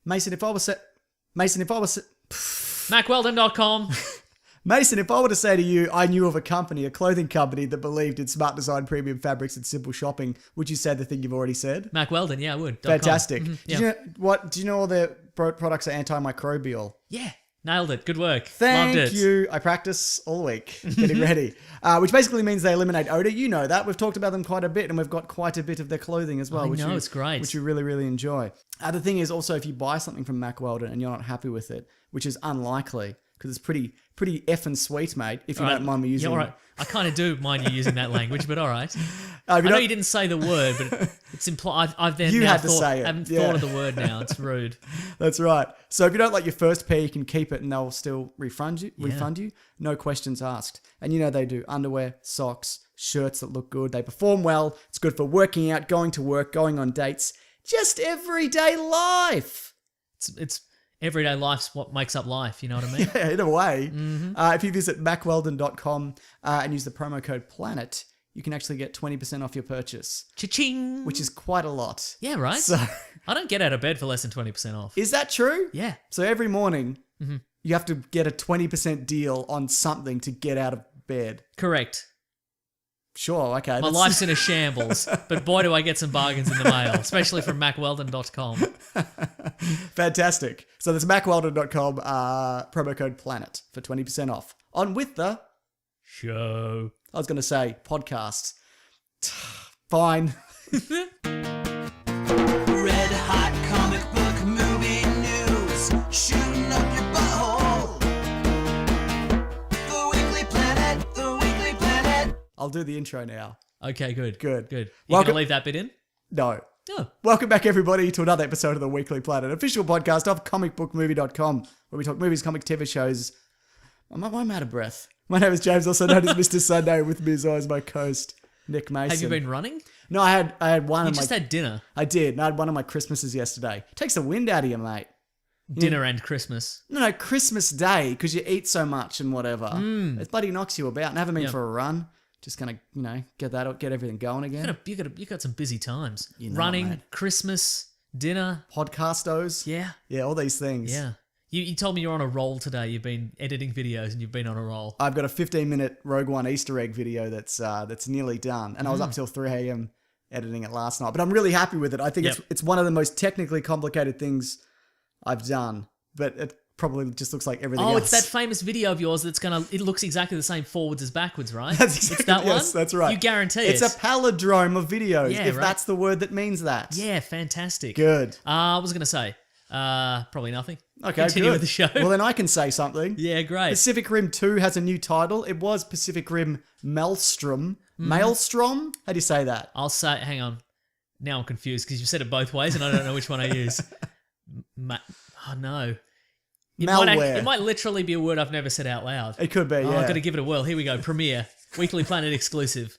Mason, if I was MacWeldon.com. Mason, if I were to say to you, I knew of a company, a clothing company that believed in smart design, premium fabrics, and simple shopping, would you say the thing you've already said? Mac Weldon, yeah, I would. Fantastic. Yeah. Do you know all their products are antimicrobial? Yeah, nailed it. Good work. Thank Loved it. you. I practice all week getting ready, which basically means they eliminate odor. You know that. We've talked about them quite a bit, and we've got quite a bit of their clothing as well. It's great. Which you really, really enjoy. The thing is also, if you buy something from Mac Weldon and you're not happy with it, which is unlikely, because it's pretty effing sweet, mate, if you don't mind me using all right. I kind of do mind you using that language, but all right. I know you didn't say the word, but it's implied. I've then You now had to say it. I haven't Yeah. thought of the word now. It's rude. That's right. So if you don't like your first pair, you can keep it and they'll still refund you. No questions asked. And you know they do underwear, socks, shirts that look good. They perform well. It's good for working out, going to work, going on dates. Just everyday life. It's everyday life's what makes up life. You know what I mean? Yeah, in a way. If you visit macweldon.com and use the promo code PLANET, you can actually get 20% off your purchase, Cha-ching. which is quite a lot. Yeah, right. So, I don't get out of bed for less than 20% off. is that true? Yeah. So every morning, you have to get a 20% deal on something to get out of bed. Correct. Sure, okay. My life's in a shambles, but boy, do I get some bargains in the mail, especially from MacWeldon.com. Fantastic. So that's macweldon.com, promo code PLANET for 20% off. On with the, Show. I was going to say, podcast. Fine. Red hot comic book movie news, shooting up your butthole. The Weekly Planet, the Weekly Planet. I'll do the intro now. Okay, good. Good. You Welcome- gonna leave that bit in? No. Oh. Welcome back, everybody, to another episode of the Weekly Planet, official podcast of comicbookmovie.com, where we talk movies, comic TV shows. I'm out of breath. My name is James, also known as Mr. Sunday. With me as always, my co-host, Nick Mason. Have you been running? No, I had one You of just my... had dinner. I did. And I had one of my Christmases yesterday. Takes the wind out of you, mate. Dinner and Christmas. No, Christmas Day, because you eat so much and whatever. It bloody knocks you about. And I haven't been for a run. Just gonna, get everything going again. You got some busy times. You know, Running, mate. Christmas, dinner. Podcastos. Yeah. All these things. Yeah. You told me you're on a roll today. You've been editing videos and you've been on a roll. I've got a 15-minute Rogue One Easter egg video that's nearly done. And I was up till 3 a.m. editing it last night. But I'm really happy with it. I think it's one of the most technically complicated things I've done. But it probably just looks like everything else. Oh, it's that famous video of yours it looks exactly the same forwards as backwards, right? That's exactly, it's that yes, one? that's right. You guarantee it's it. a palindrome of videos, Yeah, if right. that's the word that means that. Yeah, fantastic. Good. I was going to say, probably nothing. Okay, Continue good. with the show. Well, then I can say something. Yeah, great. Pacific Rim 2 has a new title. It was Pacific Rim Maelstrom. Maelstrom? How do you say that? I'll say, hang on. Now I'm confused because you said it both ways and I don't know which one I use. Oh, no. Malware. It might literally be a word I've never said out loud. It could be, yeah. I've got to give it a whirl. Here we go. Premiere. Weekly Planet exclusive.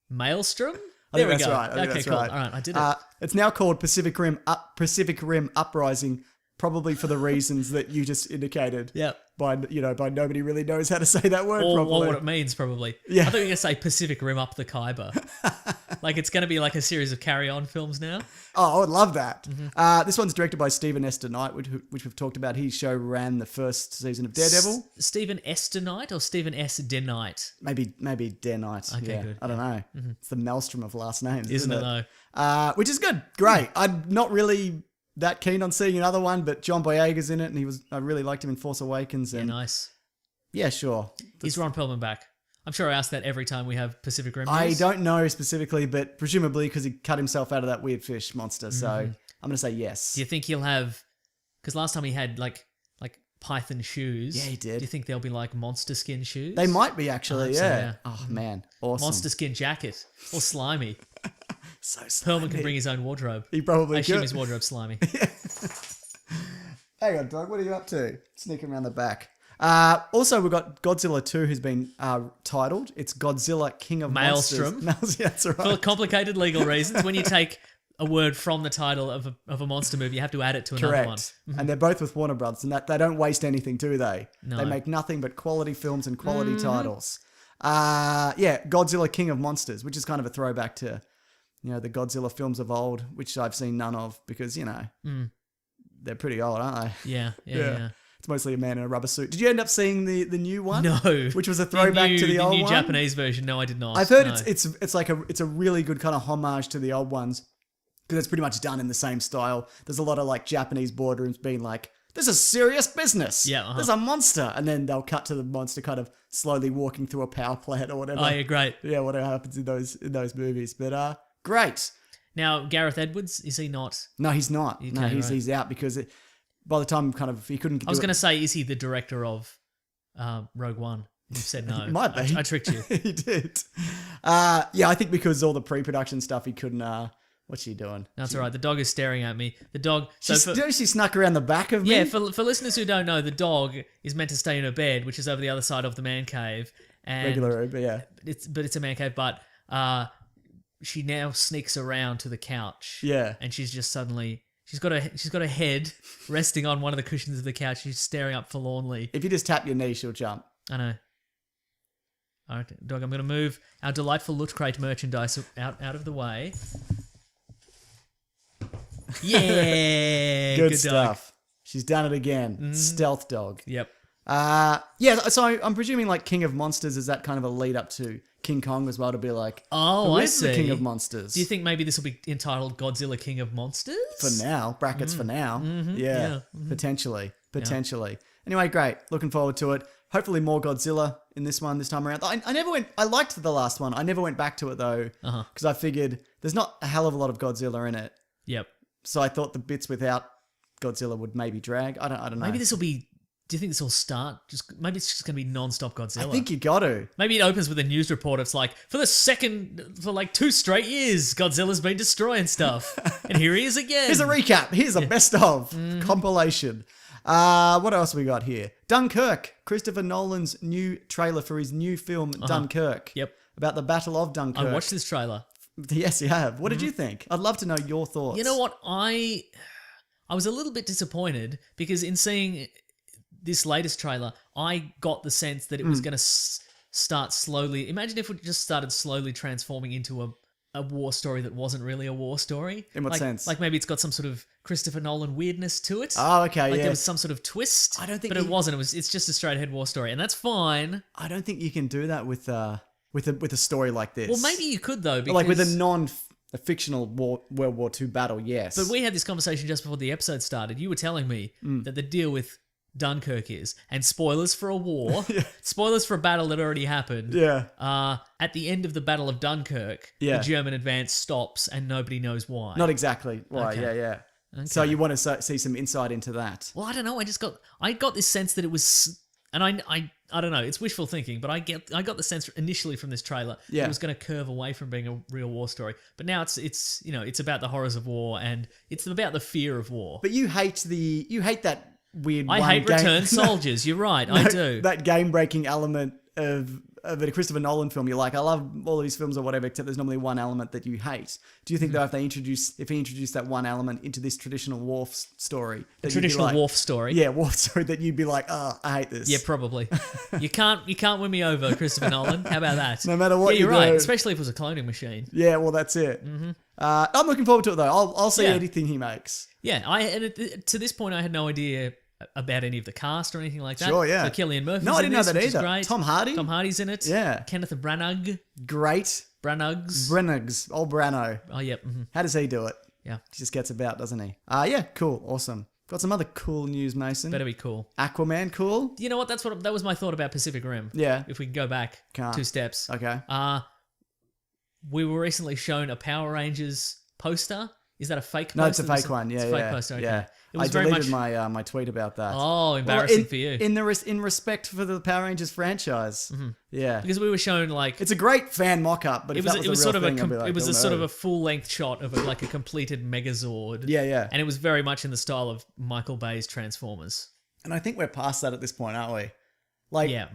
Maelstrom? I There think we that's go. right. I think Okay, that's cool. right. All right, I did it. It's now called Pacific Rim Uprising, probably for the reasons that you just indicated. Yep. By nobody really knows how to say that word Or properly. what it means, probably. Yeah. I thought you were going to say Pacific Rim Up the Khyber. Like it's going to be like a series of Carry On films now. Oh, I would love that. Mm-hmm. This one's directed by Stephen Esther Knight, which we've talked about. His show ran the first season of Daredevil. Stephen Esther Knight or Stephen S. De Knight? Maybe Dare Knight. Okay, yeah. good. I don't know. It's the maelstrom of last names, Isn't it though? Which is good. Great. I'm not really that keen on seeing another one, but John Boyega's in it, and I really liked him in Force Awakens. Yeah, And nice. yeah, sure. Is Ron Perlman back? I'm sure I ask that every time we have Pacific Rim I news. don't know specifically, but presumably because he cut himself out of that weird fish monster. So I'm going to say yes. Do you think he'll have... Because last time he had like python shoes. Yeah, he did. Do you think there'll be like monster skin shoes? They might be actually, I hope so, yeah. yeah. Oh, man. Awesome. Monster skin jacket. Or slimy. So slimy. Perlman can bring his own wardrobe. He probably I assume could. his wardrobe's slimy. Hang on, Doug. What are you up to? Sneaking around the back. Also, we've got Godzilla 2 who's been titled. It's Godzilla King of Maelstrom. Monsters. That's right. For complicated legal reasons, when you take a word from the title of a monster movie, you have to add it to another one. Correct. And they're both with Warner Brothers, and that they don't waste anything, do they? No. They make nothing but quality films and quality titles. Yeah, Godzilla King of Monsters, which is kind of a throwback to, the Godzilla films of old, which I've seen none of because, they're pretty old, aren't they? Yeah. It's mostly a man in a rubber suit. Did you end up seeing the new one? No. Which was a throwback to the old new one? Japanese version. No, I did not. I've heard No. it's like it's a really good kind of homage to the old ones because it's pretty much done in the same style. There's a lot of like Japanese boardrooms being like, "This is serious business. Yeah, There's a monster," and then they'll cut to the monster kind of slowly walking through a power plant or whatever. Oh, yeah, great. Yeah, whatever happens in those movies. But great. Now, Gareth Edwards, is he not? No, he's not. Okay, No, right. he's out because by the time kind of he couldn't. I was going to say, is he the director of Rogue One? You said no. He might be. I tricked you. He did. Yeah, I think because all the pre-production stuff, he couldn't. What's she doing? That's all right. The dog is staring at me. The dog. So She snuck around the back of me. yeah, for listeners who don't know, the dog is meant to stay in her bed, which is over the other side of the man cave. And Regular room, but yeah. it's a man cave, but she now sneaks around to the couch. Yeah. And she's just suddenly she's got a head resting on one of the cushions of the couch. She's staring up forlornly. If you just tap your knee, she'll jump. I know. All right, dog, I'm going to move our delightful Loot Crate merchandise out of the way. Yeah, Good dog. stuff. She's done it again. Stealth dog. Yep. Yeah, so I'm presuming like King of Monsters is that kind of a lead up to King Kong as well to be like, Oh, who I is the see. King of Monsters? Do you think maybe this will be entitled Godzilla King of Monsters? For now, brackets for now. Yeah, potentially. Anyway, great. Looking forward to it. Hopefully more Godzilla in this one this time around. I liked the last one. I never went back to it though because I figured there's not a hell of a lot of Godzilla in it. Yep. So I thought the bits without Godzilla would maybe drag. I don't know. Maybe this will be. Do you think this will start? Maybe it's just going to be non-stop Godzilla. I think you got to. Maybe it opens with a news report. It's like, for like 2 straight years, Godzilla's been destroying stuff. And here he is again. Here's a recap. Here's a best of compilation. What else we got here? Dunkirk. Christopher Nolan's new trailer for his new film, Dunkirk. Yep. About the Battle of Dunkirk. I watched this trailer. Yes, you have. What did you think? I'd love to know your thoughts. You know what? I was a little bit disappointed because in seeing this latest trailer, I got the sense that it was going to start slowly. Imagine if it just started slowly transforming into a war story that wasn't really a war story. In what sense? Like maybe it's got some sort of Christopher Nolan weirdness to it. Oh, okay, Like yeah. there was some sort of twist. I don't think but it you- wasn't. It's just a straight ahead war story, and that's fine. I don't think you can do that with a story like this. Well, maybe you could though, because like with a fictional World War II battle, yes. But we had this conversation just before the episode started. You were telling me that the deal with Dunkirk is, and spoilers for a war, spoilers for a battle that already happened. yeah. At the end of the Battle of Dunkirk, Yeah. the German advance stops and nobody knows why. Not exactly. Right, Okay. yeah. So you want to see some insight into that. Well, I don't know. I got this sense that it was, and I don't know. It's wishful thinking, but I got the sense initially from this trailer that Yeah. it was going to curve away from being a real war story. But now it's it's about the horrors of war and it's about the fear of war. But you hate that weird. I one hate game- return soldiers. You're right. I do. That game breaking element of a Christopher Nolan film. You're like, I love all of these films or whatever, except there's normally one element that you hate. Do you think though if he introduced that one element into this traditional Worf story, that you'd be Traditional like, Worf story. Yeah, Worf story, that you'd be like, oh, I hate this. Yeah, probably. You can't win me over, Christopher Nolan. How about that? No matter what yeah, you're you right. do. Especially if it was a cloning machine. Yeah, well, that's it. I'm looking forward to it though. I'll see Yeah. anything he makes. Yeah, to this point, I had no idea about any of the cast or anything like that. Sure, yeah. So Cillian Murphy's No, I in didn't know this, that which is either. Great. Tom Hardy? Tom Hardy's in it. Yeah. Kenneth Branagh. Great. Branagh. Brennigs, old Brano. Oh, yep. Mhm. How does he do it? Yeah. He just gets about, doesn't he? Yeah, cool, awesome. Got some other cool news, Mason. Better be cool. Aquaman, cool. You know what? That was my thought about Pacific Rim. Yeah. If we can go back Can't. 2 steps. Okay. We were recently shown a Power Rangers poster. Is that a fake poster? No, it's a fake one. Yeah, it's a yeah. fake poster. Okay. Yeah. It was I very deleted much. my tweet about that. Oh, embarrassing in, for you. In respect for the Power Rangers franchise. Yeah. Because we were shown like It's a great fan mock-up, but it if was that was, it was a sort real of thing, I'd be like, it was oh, a sort no. of a full length shot of like a completed Megazord. Yeah, yeah. And it was very much in the style of Michael Bay's Transformers. And I think we're past that at this point, aren't we? Like, Yeah.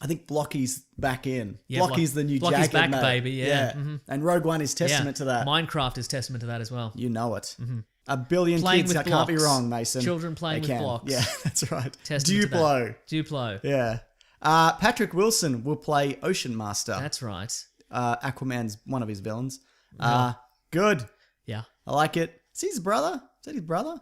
I think Blocky's back in. Yeah, Blocky's the new Blocky's Jagged back, mate. baby, yeah. And Rogue One is testament to that. Minecraft is testament to that as well. You know it. A billion Playing kids, with that can't be blocks. wrong, Mason. Children playing They with can. blocks. Yeah, that's right. Testament to that. Duplo. Duplo. Yeah. Patrick Wilson will play Ocean Master. That's right. Aquaman's one of his villains. Good. Yeah. I like it. Is he his brother? Is that his brother?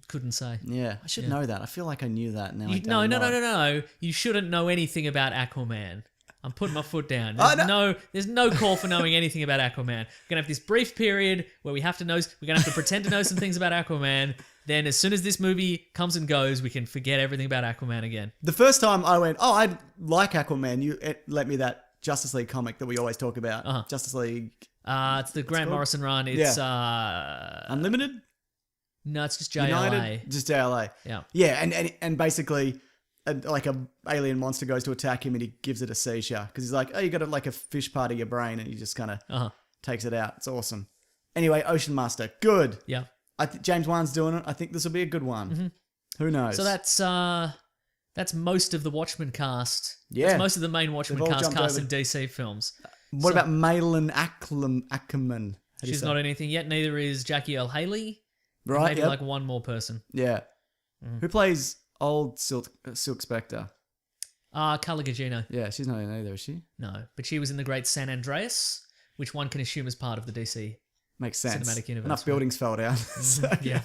Couldn't say. Yeah, I should know that. I feel like I knew that. Now I No, don't no, no, know. no, no. You shouldn't know anything about Aquaman. I'm putting my foot down. Oh, There's no call for knowing anything about Aquaman. We're gonna have this brief period where we have to know. We're gonna have to pretend to know some things about Aquaman. Then, as soon as this movie comes and goes, we can forget everything about Aquaman again. The first time I went, oh, I like Aquaman, you let me that Justice League comic that we always talk about. Justice League It's the Grant called? Morrison run. It's Unlimited? no, it's just JLA. United? Just JLA. Yeah. Yeah, and basically, like a alien monster goes to attack him and he gives it a seizure. Because he's like, oh, you got like a fish part of your brain and he just kind of takes it out. It's awesome. Anyway, Ocean Master. Good. Yeah. James Wan's doing it. I think this will be a good one. Who knows? So that's most of the Watchmen cast. Yeah. That's most of the main Watchmen They've all cast jumped in over. DC films. What about Malin Ackerman? How do you She's say not it? anything yet. Neither is Jackie Earle Haley. Right, Maybe yep. like one more person. Yeah. Mm. Who plays old Silk Spectre? Carla Gugino. Yeah, she's not in either, is she? No, but she was in the Great San Andreas, which one can assume is part of the DC. Makes sense. Cinematic universe, Enough right? buildings fell down. So, Yeah.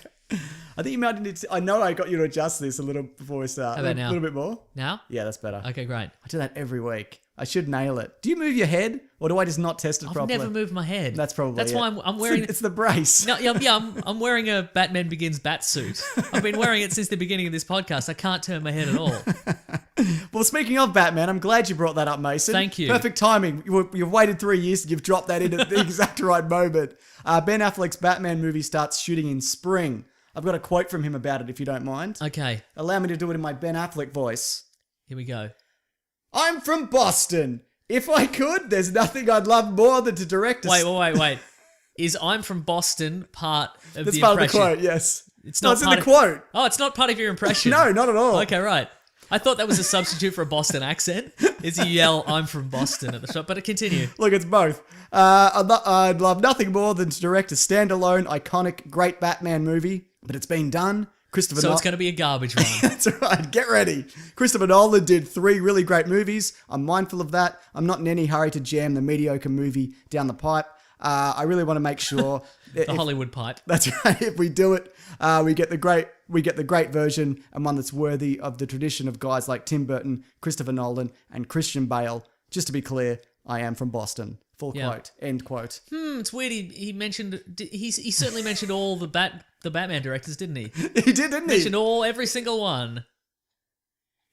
I think you might need to. I know I got you to adjust this a little before we start. How about now? A little bit more. Now? Yeah, that's better. Okay, great. I do that every week. I should nail it. Do you move your head, or do I just not test it I've properly? never moved my head. That's probably. That's it. why I'm wearing. It's the brace. No, yeah, I'm wearing a Batman Begins bat suit. I've been wearing it since the beginning of this podcast. I can't turn my head at all. Well, speaking of Batman, I'm glad you brought that up, Mason. Thank you. Perfect timing. You've waited 3 years and you've dropped that in at the exact right moment. Ben Affleck's Batman movie starts shooting in spring. I've got a quote from him about it, if you don't mind. Okay, Allow me to do it in my Ben Affleck voice. here we go. I'm from Boston. If I could, there's nothing I'd love more than to direct a... Wait. Is I'm from Boston part of That's the part impression? of the quote, yes. It's No, not it's in part the of- quote. Oh, it's not part of your impression. No, not at all. Okay, right. I thought that was a substitute for a Boston accent. Is you yell, I'm from Boston at the shop. But continue. Look, it's both. I'd love nothing more than to direct a standalone, iconic, great Batman movie, but it's been done. Christopher So Nolan. it's going to be a garbage one. That's right. Get ready. Christopher Nolan did 3 really great movies. I'm mindful of that. I'm not in any hurry to jam the mediocre movie down the pipe. I really want to make sure The Hollywood pipe. that's right. If we do it, we get the great version and one that's worthy of the tradition of guys like Tim Burton, Christopher Nolan, and Christian Bale. Just to be clear, I am from Boston. Full Yeah. quote. End quote. It's weird. He mentioned. He certainly mentioned all the Batman directors, didn't he? He did, didn't he? Mentioned every single one.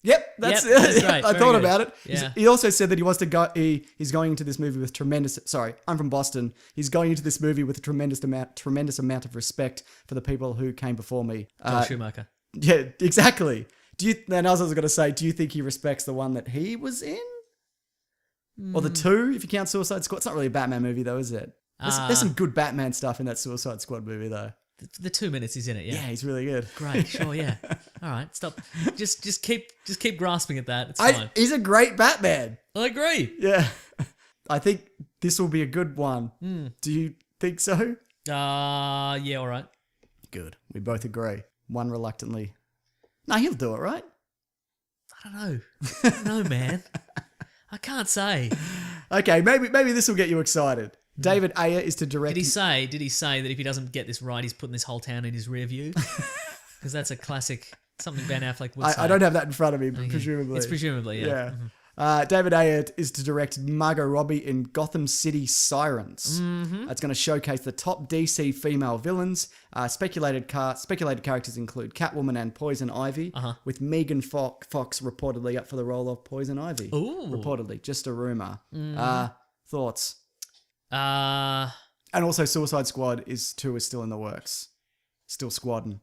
Yep, that's Yep, it. that's right. I Very thought good. about it. Yeah. He also said that he wants to go. He's going into this movie with tremendous. Sorry, I'm from Boston. He's going into this movie with a tremendous amount of respect for the people who came before me. Joel Schumacher. Yeah, exactly. And as I was going to say, do you think he respects the one that he was in, or the 2? If you count Suicide Squad, it's not really a Batman movie though, is it? There's some good Batman stuff in that Suicide Squad movie though. The 2 minutes he's in it. Yeah, Yeah. he's really good. Great. Sure. Yeah. All right. Stop. Just keep grasping at that. It's fine. He's a great Batman. I agree. Yeah. I think this will be a good one. Do you think so? Yeah. All right. Good. We both agree. One reluctantly. No, he'll do it, right? I don't know, man. I can't say. Okay, maybe this will get you excited. David Ayer is to direct. Did he say that if he doesn't get this right, he's putting this whole town in his rear view? Because that's a classic, something Ben Affleck would say. I don't have that in front of me, presumably. It's presumably, yeah. David Ayer is to direct Margot Robbie in Gotham City Sirens. Mm-hmm. It's going to showcase the top DC female villains. Speculated characters include Catwoman and Poison Ivy, with Megan Fox reportedly up for the role of Poison Ivy. Ooh. Reportedly, just a rumor. Thoughts? Oh And also Suicide Squad 2 is still in the works. Still squadding.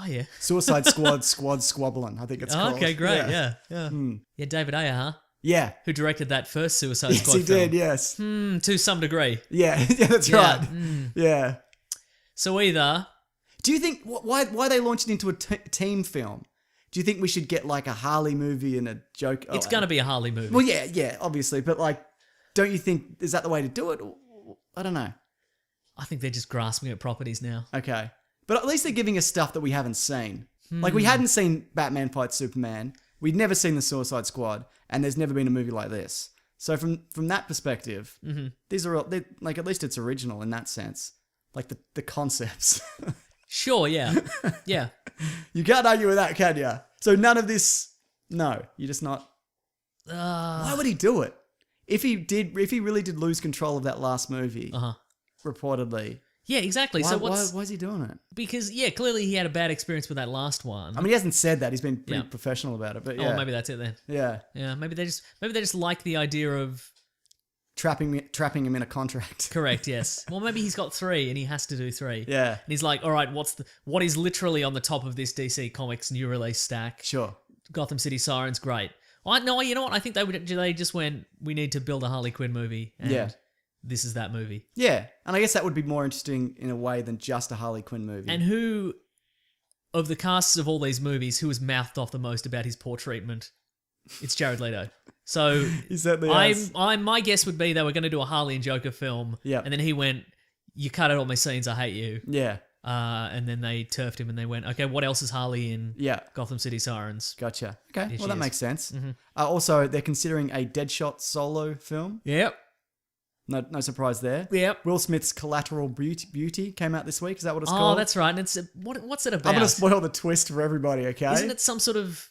yeah. Suicide Squad squabbling, I think it's called. Okay, great. Yeah. Yeah, David Ayer, huh? Yeah. Who directed that first Suicide Yes, Squad he film. did, yes. To some degree. Yeah, yeah, that's Yeah, right. Yeah. So either Do you think, why they launched it into a team film? Do you think we should get like a Harley movie and a joke? it's going to be a Harley movie. Well, yeah, obviously. But like, don't you think, is that the way to do it? I don't know. I think they're just grasping at properties now. Okay. But at least they're giving us stuff that we haven't seen. Like, we hadn't seen Batman fight Superman. We'd never seen the Suicide Squad. And there's never been a movie like this. So from that perspective, these are all, like, at least it's original in that sense. Like the concepts. Sure, yeah. Yeah. You can't argue with that, can you? So none of this. No, you're just not. Why would he do it? If he really did lose control of that last movie, Uh-huh. reportedly, Yeah, exactly. So why is he doing it? because clearly he had a bad experience with that last one. I mean, he hasn't said that. He's been pretty Yeah. professional about it, but Oh, yeah, maybe that's it then. yeah, Yeah, maybe they just like the idea of trapping him in a contract. correct, yes. Well, maybe he's got 3 and he has to do 3. Yeah, And he's like, all right, what is literally on the top of this DC Comics new release stack? sure. Gotham City Sirens, great. No, you know what? I think they just went, we need to build a Harley Quinn movie. And Yeah. this is that movie. Yeah, and I guess that would be more interesting in a way than just a Harley Quinn movie. And who, of the casts of all these movies, who has mouthed off the most about his poor treatment? It's Jared Leto. So he certainly has. my guess would be they were going to do a Harley and Joker film. Yeah. And then he went, you cut out all my scenes, I hate you. Yeah, And then they turfed him and they went, okay, what else is Harley in yeah. Gotham City Sirens? Gotcha. Okay, Here well she that is. makes sense. Also, they're considering a Deadshot solo film. Yep. No surprise there. Yep. Will Smith's Collateral Beauty came out this week. Is that what it's Oh, called? that's right. And it's what's it about? I'm going to spoil the twist for everybody. Okay. Isn't it some sort of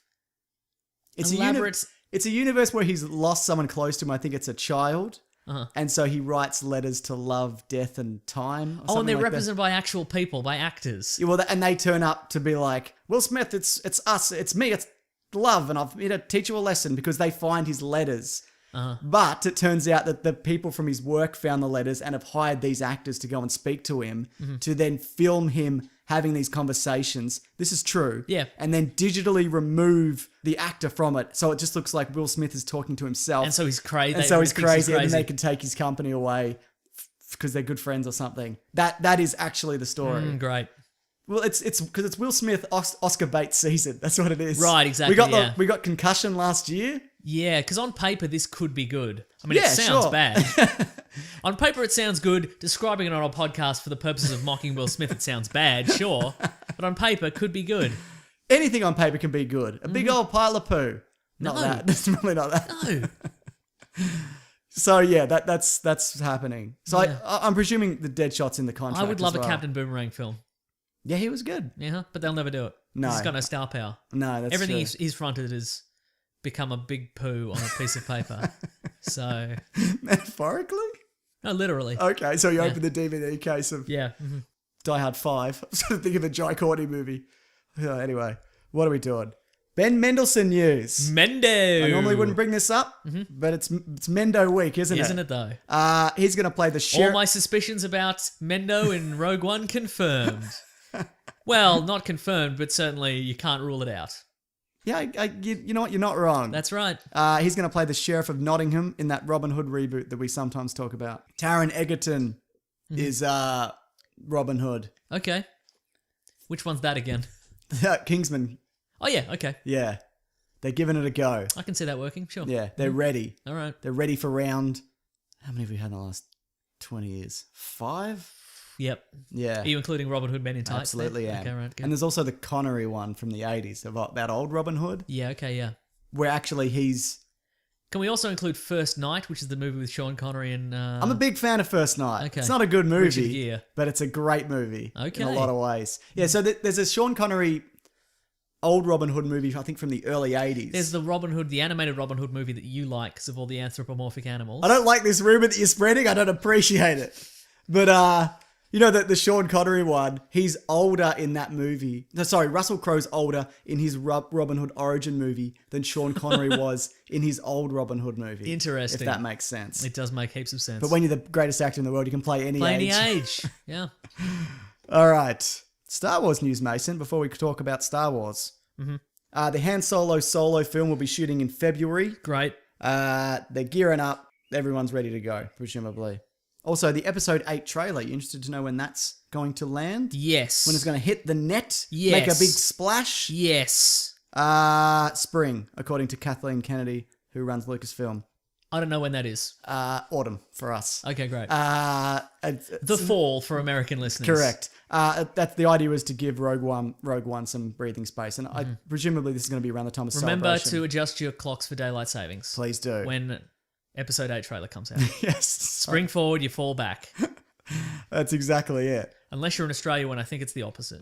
It's elaborate? It's a universe where he's lost someone close to him. I think it's a child. Uh-huh. And so he writes letters to love, death, and time. Or Oh, and something they're like that. represented by actual people, by actors. Yeah, well, and they turn up to be like, Will Smith, it's us, it's me, it's love, and I'm here to teach you a lesson because they find his letters. Uh-huh. But it turns out that the people from his work found the letters and have hired these actors to go and speak to him Mm-hmm. to then film him having these conversations. This is true. Yeah. And then digitally remove the actor from it. So it just looks like Will Smith is talking to himself. And so he's crazy. And so he's crazy, and then they can take his company away because they're good friends or something. That is actually the story. Great. Well, it's because it's Will Smith Oscar bait season. That's what it is. Right, exactly, yeah. We got Concussion last year. Yeah, because on paper, this could be good. I mean, Yeah, it sounds sure. bad. On paper, it sounds good. Describing it on a podcast for the purposes of mocking Will Smith, it sounds bad, sure. But on paper, could be good. Anything on paper can be good. A big old pile of poo. Not No. that. It's really not that. No. So yeah, that's happening. So Yeah. I'm presuming the Deadshot's in the contract. I would love as a well. Captain Boomerang film. Yeah, he was good. Yeah, but they'll never do it. No. He's got no star power. No, that's Everything true. he's fronted has become a big poo on a piece of paper. So, Metaphorically. no, literally. Okay, so you open the DVD case of Yeah. Die Hard 5. I'm trying to think of a Jai Courtney movie. Anyway, what are we doing? Ben Mendelsohn news. Mendo. I normally wouldn't bring this up, but it's Mendo week, isn't it? Isn't it though? He's going to play the All sheriff. my suspicions about Mendo in Rogue One confirmed. Well, not confirmed, but certainly you can't rule it out. Yeah, you know what? You're not wrong. That's right. He's going to play the sheriff of Nottingham in that Robin Hood reboot that we sometimes talk about. Taron Egerton is Robin Hood. Okay. Which one's that again? Kingsman. Oh, yeah, okay. Yeah. They're giving it a go. I can see that working, sure. Yeah, they're ready. All right. They're ready for round. How many have we had in the last 20 years? 5? Yep. Yeah. Are you including Robin Hood Men in Tights? Absolutely there? am. Okay, right, good. And there's also the Connery one from the 80s, of that old Robin Hood, Yeah, okay, yeah. where actually he's... Can we also include First Night, which is the movie with Sean Connery and... I'm a big fan of First Night. Okay. It's not a good Richard movie, Gere. but it's a great movie in Okay. a lot of ways. Yeah, so there's a Sean Connery old Robin Hood movie, I think from the early 80s. There's the Robin Hood, the animated Robin Hood movie that you like because of all the anthropomorphic animals. I don't like this rumor that you're spreading. I don't appreciate it. But, you know, the Sean Connery one, he's older in that movie. No, sorry, Russell Crowe's older in his Robin Hood origin movie than Sean Connery was in his old Robin Hood movie. Interesting. If that makes sense. It does make heaps of sense. But when you're the greatest actor in the world, you can play any Play age. any age. Yeah. All right. Star Wars news, Mason, before we talk about Star Wars. The Han Solo film will be shooting in February. Great. They're gearing up. Everyone's ready to go, presumably. Also, the episode 8 trailer. You interested to know when that's going to land? Yes. When it's going to hit the net? Yes. Make a big splash? Yes. Spring, according to Kathleen Kennedy, who runs Lucasfilm. I don't know when that is. Autumn for us. Okay, great. It's- The fall for American listeners. Correct. That's the idea was to give Rogue One some breathing space, and I presumably this is going to be around the time of Remember Celebration. to adjust your clocks for daylight savings. Please do. When episode 8 trailer comes out. Yes. Spring forward, you fall back. That's exactly it. Unless you're in Australia, when I think it's the opposite.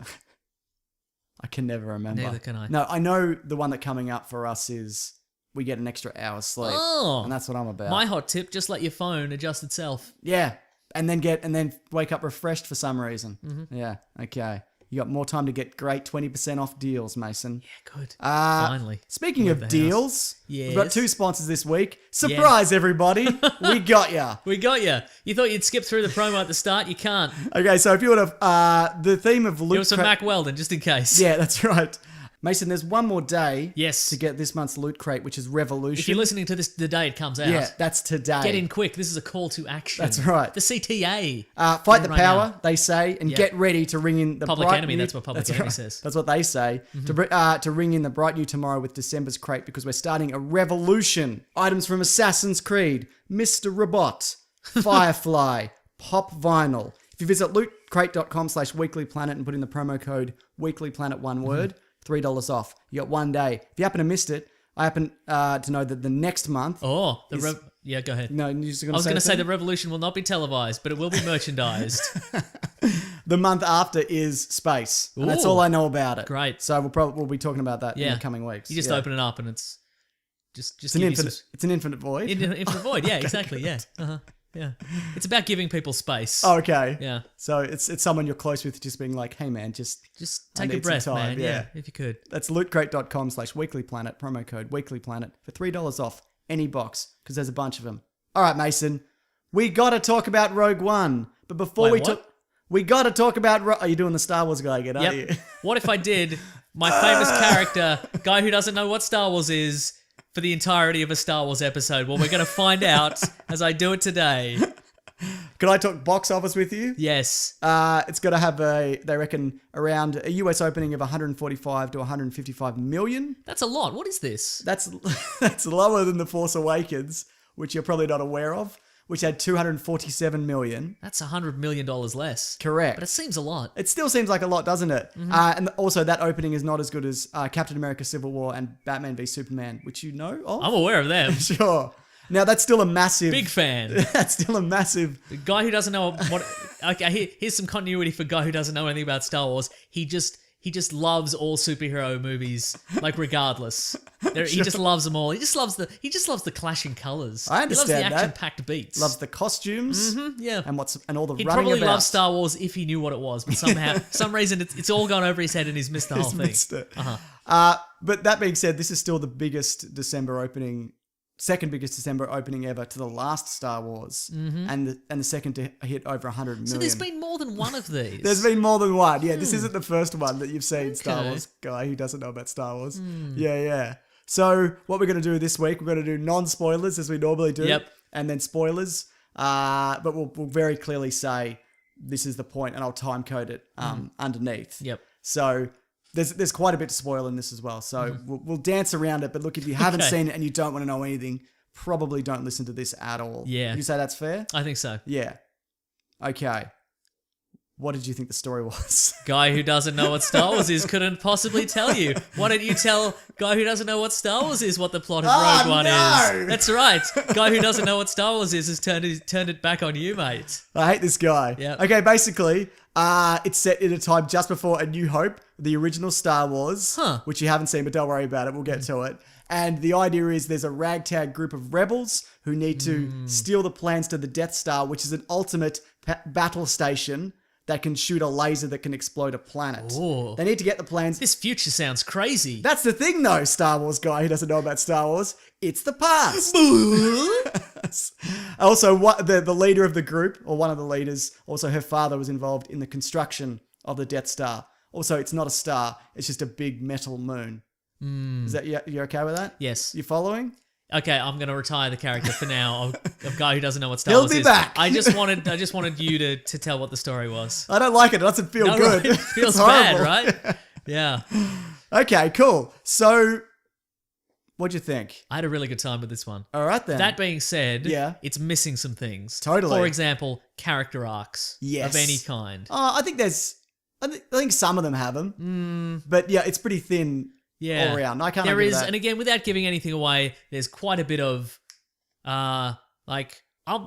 I can never remember. Neither can I. No, I know the one that coming up for us is we get an extra hour's sleep. Oh. And that's what I'm about. My hot tip: just let your phone adjust itself. Yeah. And then wake up refreshed for some reason. Mm-hmm. Yeah. Okay. You got more time to get great 20% off deals, Mason. Yeah, good. Finally. Speaking of the house. deals, we've got Yes. 2 sponsors this week. Surprise, everybody. We got ya. We got you. You thought you'd skip through the promo at the start. You can't. Okay, so if you want to, the theme of It Loot was for Crate- Mac Weldon, just in case. Yeah, that's right. Mason, there's one more day Yes. to get this month's Loot Crate, which is Revolution. If you're listening to this the day it comes out, yeah, that's today. get in quick. This is a call to action. That's right. The CTA. Fight the right power, now. they say, and Yeah. get ready to ring in the Public bright Enemy, new- that's what Public That's Enemy right. says. That's what they say. To ring in the bright new tomorrow with December's crate because we're starting a revolution. Items from Assassin's Creed, Mr. Robot, Firefly, Pop Vinyl. If you visit lootcrate.com/weeklyplanet and put in the promo code weeklyplanet, one word, $3 off. You got one day. If you happen to missed it, I happen to know that the next month. Oh, yeah, go ahead. No, you're just I was going to say something? the revolution will not be televised, but it will be merchandised. The month after is space. And that's Ooh. all I know about it. Great. So we'll be talking about that in Yeah. the coming weeks. You just Yeah. open it up and it's just It's an give you infinite. It's an infinite void. infinite void. Yeah, exactly. Yeah. Yeah. It's about giving people space. Oh, okay. Yeah. So it's someone you're close with just being like, hey man, just Just I take a need some breath, time, man. yeah. Yeah, if you could. that's lootcrate.com/weeklyplanet, promo code weeklyplanet for $3 off any box because there's a bunch of them. All right, Mason, we got to talk about Rogue One, but before Wait, we what? talk, we got to talk about. Are you doing the Star Wars guy again? Aren't you? Yep. What if I did my famous character, guy who doesn't know what Star Wars is, for the entirety of a Star Wars episode? Well, we're going to find out as I do it today. Can I talk box office with you? Yes. It's got to have they reckon around a US opening of 145 to 155 million. That's a lot. What is this? That's lower than The Force Awakens, which you're probably not aware of, which had 247 million. That's $100 million less. Correct. But it seems a lot. It still seems like a lot, doesn't it? And also that opening is not as good as Captain America: Civil War and Batman v Superman, which you know of. I'm aware of them. Sure. Now that's still a massive. Big fan. That's still a massive. The guy who doesn't know what. Okay, here's some continuity for a guy who doesn't know anything about Star Wars. He just loves all superhero movies, like regardless. He just loves them all. He just loves the clashing colors. I understand He loves that. the action-packed beats. Loves the costumes. yeah. And all the He'd running probably about. love Star Wars if he knew what it was, but somehow, some reason, it's all gone over his head and he's missed the whole He's thing. missed it. But that being said, this is still the biggest December opening, second biggest December opening ever to the last Star Wars, and the second to hit over 100 million. So there's been more than one of these. There's been more than one. Yeah, this isn't the first one that you've seen, Star Okay. Wars guy who doesn't know about Star Wars. Yeah. So what we're going to do this week, we're going to do non-spoilers as we normally do. Yep. And then spoilers. But we'll very clearly say this is the point and I'll time code it underneath. Yep. So there's quite a bit to spoil in this as well. So we'll dance around it. But look, if you haven't Okay. seen it and you don't want to know anything, probably don't listen to this at all. Yeah. You say that's fair? I think so. Yeah. Okay. What did you think the story was? Guy who doesn't know what Star Wars is couldn't possibly tell you. Why don't you tell guy who doesn't know what Star Wars is what the plot of Oh, Rogue One no! is? That's right. Guy who doesn't know what Star Wars is has turned it back on you, mate. I hate this guy. Yep. Okay, basically, it's set in a time just before A New Hope, the original Star Wars, which you haven't seen, but don't worry about it. We'll get to it. And the idea is there's a ragtag group of rebels who need to steal the plans to the Death Star, which is an ultimate battle station that can shoot a laser that can explode a planet. Ooh. They need to get the plans. This future sounds crazy. That's the thing, though, Star Wars guy who doesn't know about Star Wars. It's the past. Also, the leader of the group, or one of the leaders, also her father was involved in the construction of the Death Star. Also, it's not a star; it's just a big metal moon. Is that you okay with that? Yes. You following? Okay, I'm going to retire the character for now of guy who doesn't know what Star He'll Wars be is. back. I just wanted you to tell what the story was. I don't like it. It doesn't feel No, good. right? It feels It's bad, horrible. right? Yeah. Okay, cool. So, what'd you think? I had a really good time with this one. All right then. That being said, Yeah. it's missing some things. Totally. For example, character arcs Yes. of any kind. I think I think some of them have them. But yeah, it's pretty thin Yeah. all around. I can't There argue is, with that. and again, without giving anything away, there's quite a bit of, I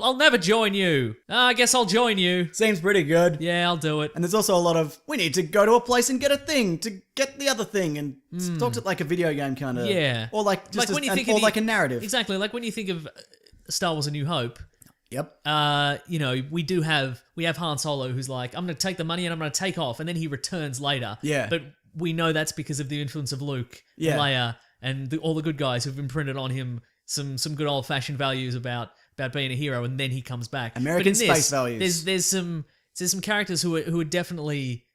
I'll never join you. I guess I'll join you. Seems pretty good. Yeah, I'll do it. And there's also a lot of, we need to go to a place and get a thing to get the other thing, and talks it like a video game kind of. Yeah. Or like just Like when you an, think or of the- like a narrative. Exactly, like when you think of Star Wars: A New Hope. Yep. You know, we have Han Solo who's like, I'm going to take the money and I'm going to take off, and then he returns later. Yeah. But we know that's because of the influence of Luke, Yeah. and Leia, and all the good guys who've imprinted on him some good old fashioned values about being a hero, and then he comes back. American But in space values. There's some characters who are definitely,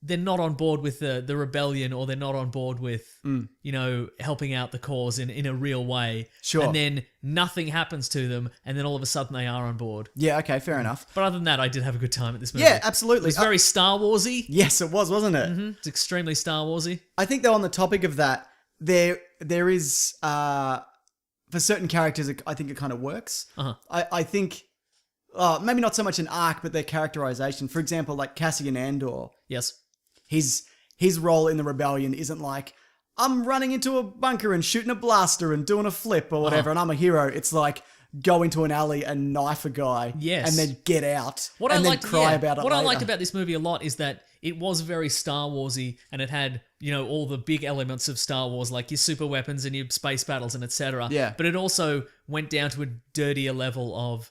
they're not on board with the rebellion, or they're not on board with you know, helping out the cause in a real way. Sure. And then nothing happens to them, and then all of a sudden they are on board. Yeah, okay, fair enough. But other than that, I did have a good time at this movie. Yeah, absolutely. It's very Star Warsy. Yes, it was, wasn't it? It's extremely Star Warsy. I think though on the topic of that, there is for certain characters, I think it kind of works. Uh-huh. I think maybe not so much an arc, but their characterization. For example, like Cassian Andor, Yes. his role in the rebellion isn't like, I'm running into a bunker and shooting a blaster and doing a flip or whatever, and I'm a hero. It's like, go into an alley and knife a guy, Yes. and then get out, What and I then liked, cry yeah, about it What I later. liked about this movie a lot is that it was very Star Warsy, and it had, you know, all the big elements of Star Wars, like your super weapons and your space battles and etc. Yeah. But it also went down to a dirtier level of,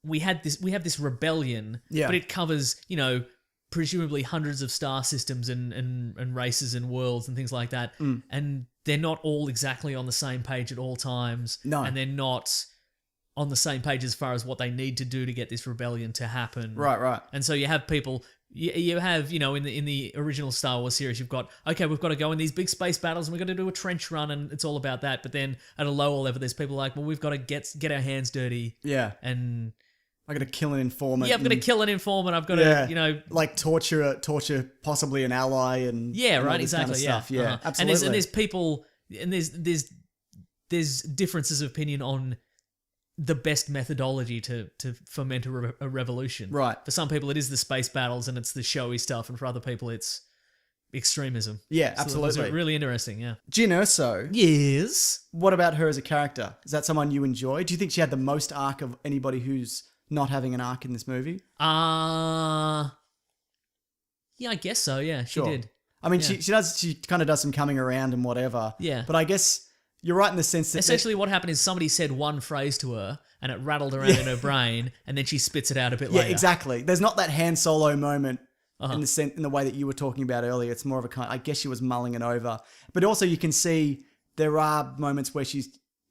we have this rebellion, Yeah. but it covers, you know, presumably hundreds of star systems and races and worlds and things like that. And they're not all exactly on the same page at all times. No. And they're not on the same page as far as what they need to do to get this rebellion to happen. Right. And so you have people, you have, you know, in the original Star Wars series, you've got, okay, we've got to go in these big space battles and we've got to do a trench run, and it's all about that. But then at a lower level, there's people like, well, we've got to get our hands dirty, Yeah. and I got to kill an informant. yeah, I've got to and, kill an informant. I've got Yeah. to, you know, like torture possibly an ally, and yeah, and all right, this kind of exactly, yeah, stuff. Yeah, uh-huh. absolutely. And there's people, and there's differences of opinion on the best methodology to foment a revolution. Right. For some people, it is the space battles and it's the showy stuff, and for other people, it's extremism. Yeah, So absolutely. it's really interesting. Yeah. Jyn Erso, Yes. what about her as a character? Is that someone you enjoy? Do you think she had the most arc of anybody who's not having an arc in this movie? Yeah, I guess so. Yeah, she Sure. did. I mean, Yeah. she kind of does some coming around and whatever. Yeah. But I guess you're right in the sense that Essentially, what happened is somebody said one phrase to her, and it rattled around in her brain, and then she spits it out a bit yeah, later. exactly. There's not that Han Solo moment Uh-huh. in the way that you were talking about earlier. It's more of a kind. I guess she was mulling it over, but also you can see there are moments where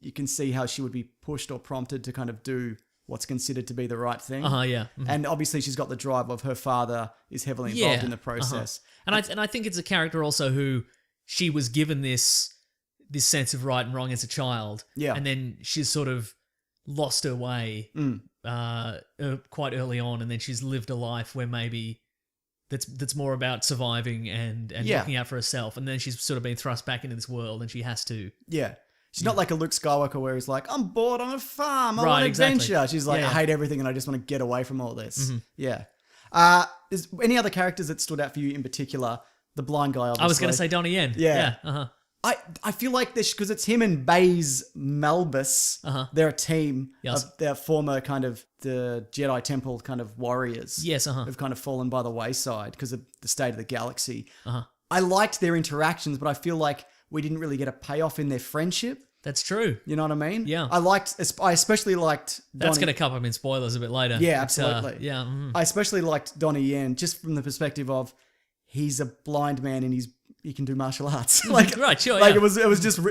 you can see how she would be pushed or prompted to kind of do what's considered to be the right thing. Yeah. Mhm. And obviously she's got the drive of her father is heavily involved in the process. And I think it's a character also who she was given this sense of right and wrong as a child. Yeah. And then she's sort of lost her way quite early on, and then she's lived a life where maybe that's more about surviving and Yeah. looking out for herself, and then she's sort of been thrust back into this world, and she has to. Yeah. She's not like a Luke Skywalker where he's like, I'm bored on a farm, I Right, want exactly. adventure. She's like, Yeah, I yeah. Mm-hmm. hate everything and I just want to get away from all this. Yeah. Is any other characters that stood out for you in particular? The blind guy, obviously. I was going to say Donnie Yen. Yeah. Uh-huh. I feel like this, because it's him and Baze Malbus. They're a team Yes. of their former kind of the Jedi Temple kind of warriors. Yes, Who've kind of fallen by the wayside because of the state of the galaxy. Uh-huh. I liked their interactions, but I feel like we didn't really get a payoff in their friendship. That's true. You know what I mean? Yeah. I especially liked That's Donnie. going to come up in spoilers a bit later. Yeah, It's, absolutely. yeah. Mhm. I especially liked Donnie Yen just from the perspective of he's a blind man and he can do martial arts. like Right, sure, Like yeah. it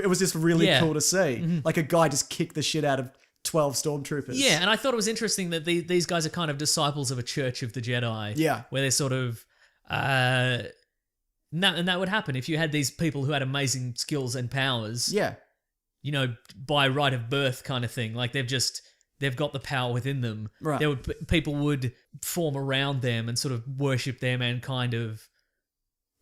was just really Yeah. cool to see. Like a guy just kicked the shit out of 12 stormtroopers. Yeah, and I thought it was interesting that these guys are kind of disciples of a Church of the Jedi. Yeah. Where they're sort of... and that would happen if you had these people who had amazing skills and powers, Yeah. you know, by right of birth kind of thing. Like they've got the power within them. Right. People would form around them and sort of worship them and kind of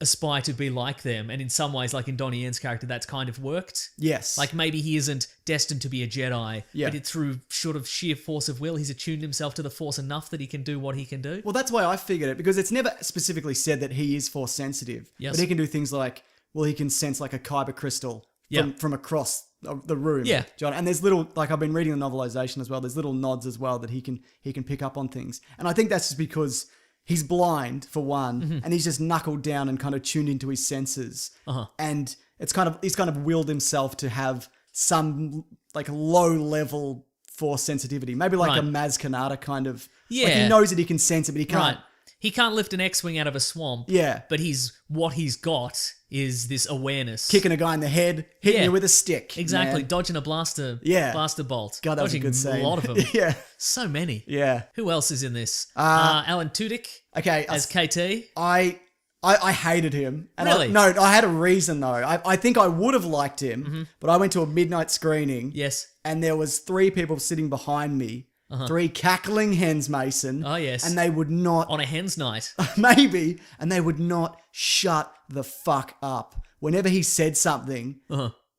aspire to be like them. And in some ways, like in Donnie Yen's character, that's kind of worked. Yes. Like maybe he isn't destined to be a Jedi, Yeah. but through sort of sheer force of will, he's attuned himself to the Force enough that he can do what he can do. Well, that's why I figured it, because it's never specifically said that he is force sensitive. Yes. But he can do things like, well, he can sense like a kyber crystal Yeah. from across the room. Yeah. John. And there's little, like I've been reading the novelization as well. There's little nods as well that he can pick up on things. And I think that's just because he's blind for one, and he's just knuckled down and kind of tuned into his senses. And he's kind of willed himself to have some like low level force sensitivity, maybe like Right. a Maz Kanata kind of. Yeah. Like he knows that he can sense it, but he can't. Right. He can't lift an X-wing out of a swamp. Yeah. But what he's got is this awareness. Kicking a guy in the head, hitting Yeah. you with a stick. Exactly. man. Dodging a blaster. Yeah. Blaster bolt. God, that was a Dodging good scene. a lot of them. Yeah. So many. Yeah. Who else is in this? Uh, Alan Tudyk Okay. as KT. I hated him. And Really? I had a reason though. I think I would have liked him, Mm-hmm. but I went to a midnight screening. Yes. And there was 3 people sitting behind me. 3 cackling hens, Mason. Oh, yes. And they would not, On a hen's night. maybe, and they would not shut the fuck up. Whenever he said something,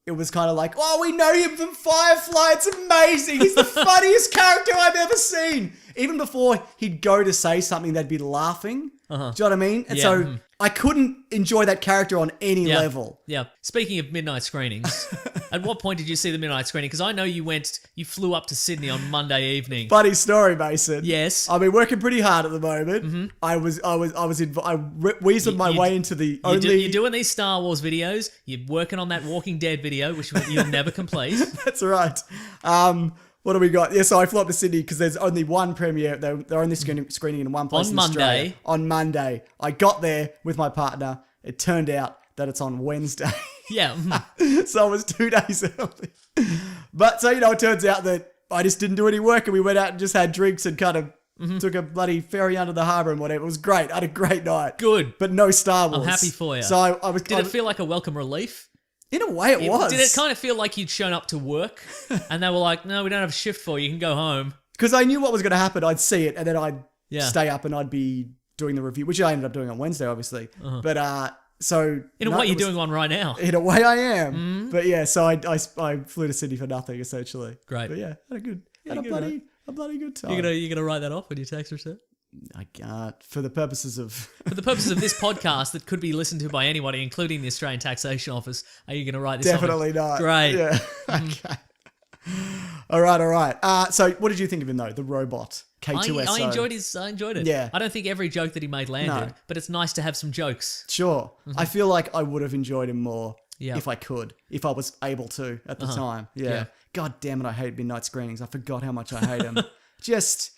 it was kind of like, oh, we know him from Firefly. It's amazing. He's the funniest character I've ever seen. Even before he'd go to say something, they'd be laughing. Do you know what I mean? And Yeah, so I couldn't enjoy that character on any Yeah. level. Yeah. Speaking of midnight screenings, at what point did you see the midnight screening? Because I know you flew up to Sydney on Monday evening. Funny story, Mason. Yes. I've been working pretty hard at the moment. I weaseled my You- way into the only. You're doing these Star Wars videos. You're working on that Walking Dead video, which you'll never complete. That's right. What do we got? Yeah, so I flew up to Sydney because there's only one premiere. They're only screening in one place On in Australia. Monday. On Monday. I got there with my partner. It turned out that it's on Wednesday. Yeah. So I was 2 days early. But so, it turns out that I just didn't do any work and we went out and just had drinks and kind of took a bloody ferry under the harbour and whatever. It was great. I had a great night. Good. But no Star Wars. I'm happy for you. So I was. Did it feel like a welcome relief? In a way, it was. Did it kind of feel like you'd shown up to work and they were like, no, we don't have a shift for you. You can go home. Because I knew what was going to happen. I'd see it and then I'd Yeah. stay up and I'd be doing the review, which I ended up doing on Wednesday, obviously. But so In a way, you're doing one right now. In a way, I am. But yeah, so I flew to Sydney for nothing essentially. Great. But yeah, had a good, bloody good time. You're gonna write that off when you tax return? I can't for the purposes of. For the purposes of this podcast that could be listened to by anybody, including the Australian Taxation Office, are you going to write this off? Definitely not. Great. Yeah. Okay. All right. So, what did you think of him though? The robot K2SO. I enjoyed it. Yeah. I don't think every joke that he made landed, No. but it's nice to have some jokes. Sure. I feel like I would have enjoyed him more Yeah. if I could, if I was able to at the time. Yeah. Yeah. God damn it, I hate midnight screenings. I forgot how much I hate them. Just,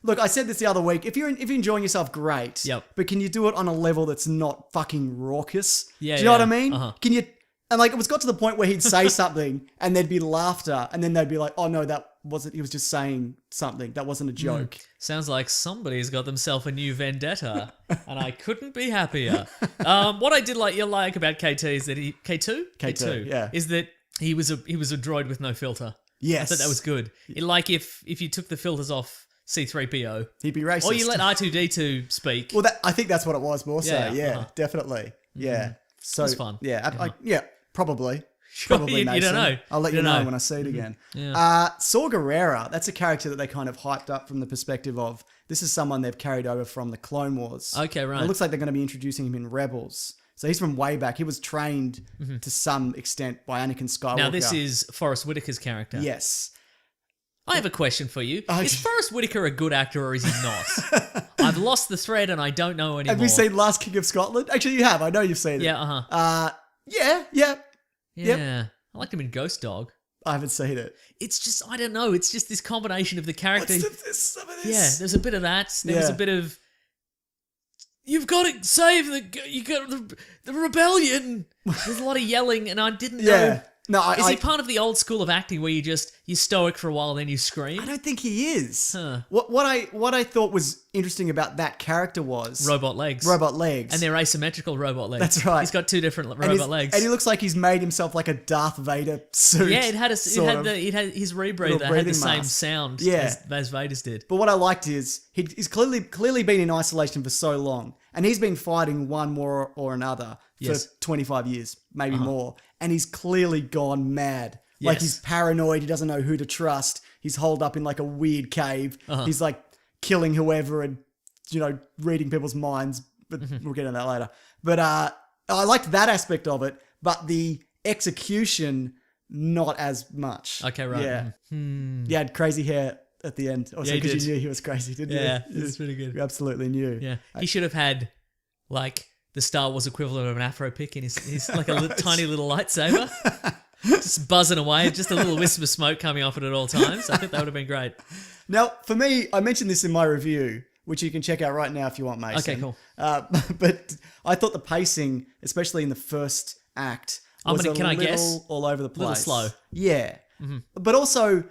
look, I said this the other week. If you're enjoying yourself, great. Yep. But can you do it on a level that's not fucking raucous? Yeah, Do you know what I yeah. mean? Uh-huh. Can you? And like, it was got to the point where he'd say something and there'd be laughter, and then they'd be like, "Oh no, that wasn't. He was just saying something. That wasn't a joke." Sounds like somebody's got themselves a new vendetta, and I couldn't be happier. What I did like about KT is that he K2, yeah. is that he was a droid with no filter. Yes. I thought that was good. Like if you took the filters off C-3PO, He'd be racist. or you let R2-D2 speak. Well, I think that's what it was more so. Yeah, Yeah, uh-huh. definitely. Yeah. So was fun. Yeah, probably. Sure, Probably, you don't Mason. know. I'll let You you don't know know. when I see it again. Yeah. Saw Gerrera, that's a character that they kind of hyped up from the perspective of this is someone they've carried over from the Clone Wars. Okay, right. And it looks like they're going to be introducing him in Rebels. So he's from way back. He was trained to some extent by Anakin Skywalker. Now this is Forrest Whitaker's character. Yes. I have a question for you. Okay. Is Forrest Whitaker a good actor or is he not? I've lost the thread and I don't know anymore. Have you seen Last King of Scotland? Actually, you have. I know you've seen it. Yeah, Yeah. Yeah. I liked him in Ghost Dog. I haven't seen it. It's just, I don't know. It's just this combination of the character. Some of this? Yeah, there's a bit of that. There was a Yeah. bit of, you've got to save the rebellion. There's a lot of yelling and I didn't know. Yeah. No, Is he part of the old school of acting where you're stoic for a while, then you scream? I don't think he is. Huh. What I thought was interesting about that character was Robot legs. robot legs. And they're asymmetrical robot legs. That's right. He's got two different And robot legs. And he looks like he's made himself like a Darth Vader suit. Yeah, it had sort of. his rebreather Little had the breathing same mask. sound Yeah. as Vader's did. But what I liked is he's clearly been in isolation for so long, and he's been fighting one war or another for Yes. 25 years, maybe more, and he's clearly gone mad. Like Yes. he's paranoid. He doesn't know who to trust. He's holed up in like a weird cave. Uh-huh. He's like killing whoever and reading people's minds. But we'll get into that later. But I liked that aspect of it. but the execution not as much. Okay, right. Yeah. You had crazy hair at the end. Also, Yeah, he because did. you knew he was crazy, didn't you? Yeah, it's pretty good. You absolutely knew. Yeah, he should have had like the Star Wars equivalent of an Afro pick in his like a tiny little lightsaber, just buzzing away, just a little wisp of smoke coming off it at all times. I think that would have been great. Now, for me, I mentioned this in my review, which you can check out right now if you want, Mason. Okay, cool. But I thought the pacing, especially in the first act, was Can I guess? all over the place. Little slow. Yeah. But also,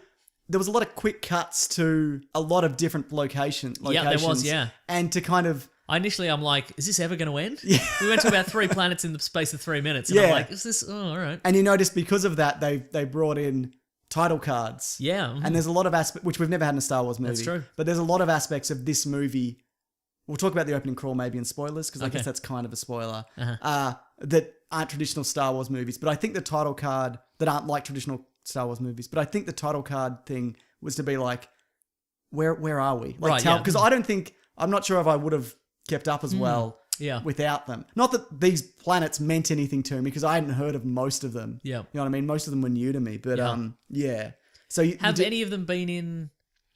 there was a lot of quick cuts to a lot of different locations. Yeah, there was, yeah. And to kind of... I'm like, is this ever going to end? Yeah. We went to about 3 planets in the space of 3 minutes. And Yeah. I'm like, is this... Oh, all right. And you notice because of that, they brought in title cards. Yeah. mhm. And there's a lot of aspects, which we've never had in a Star Wars movie. That's true. But there's a lot of aspects of this movie. We'll talk about the opening crawl maybe in spoilers, because I Okay. guess that's kind of a spoiler. Uh-huh. That aren't traditional Star Wars movies. But I think the title card, that aren't like traditional Star Wars movies, but I think the title card thing was to be like, where are we? Like, Right, yeah. because I'm not sure if I would have kept up as well yeah. without them. Not that these planets meant anything to me, because I hadn't heard of most of them. Yeah. You know what I mean? Most of them were new to me, but Yeah. yeah. So you Have did- any of them been in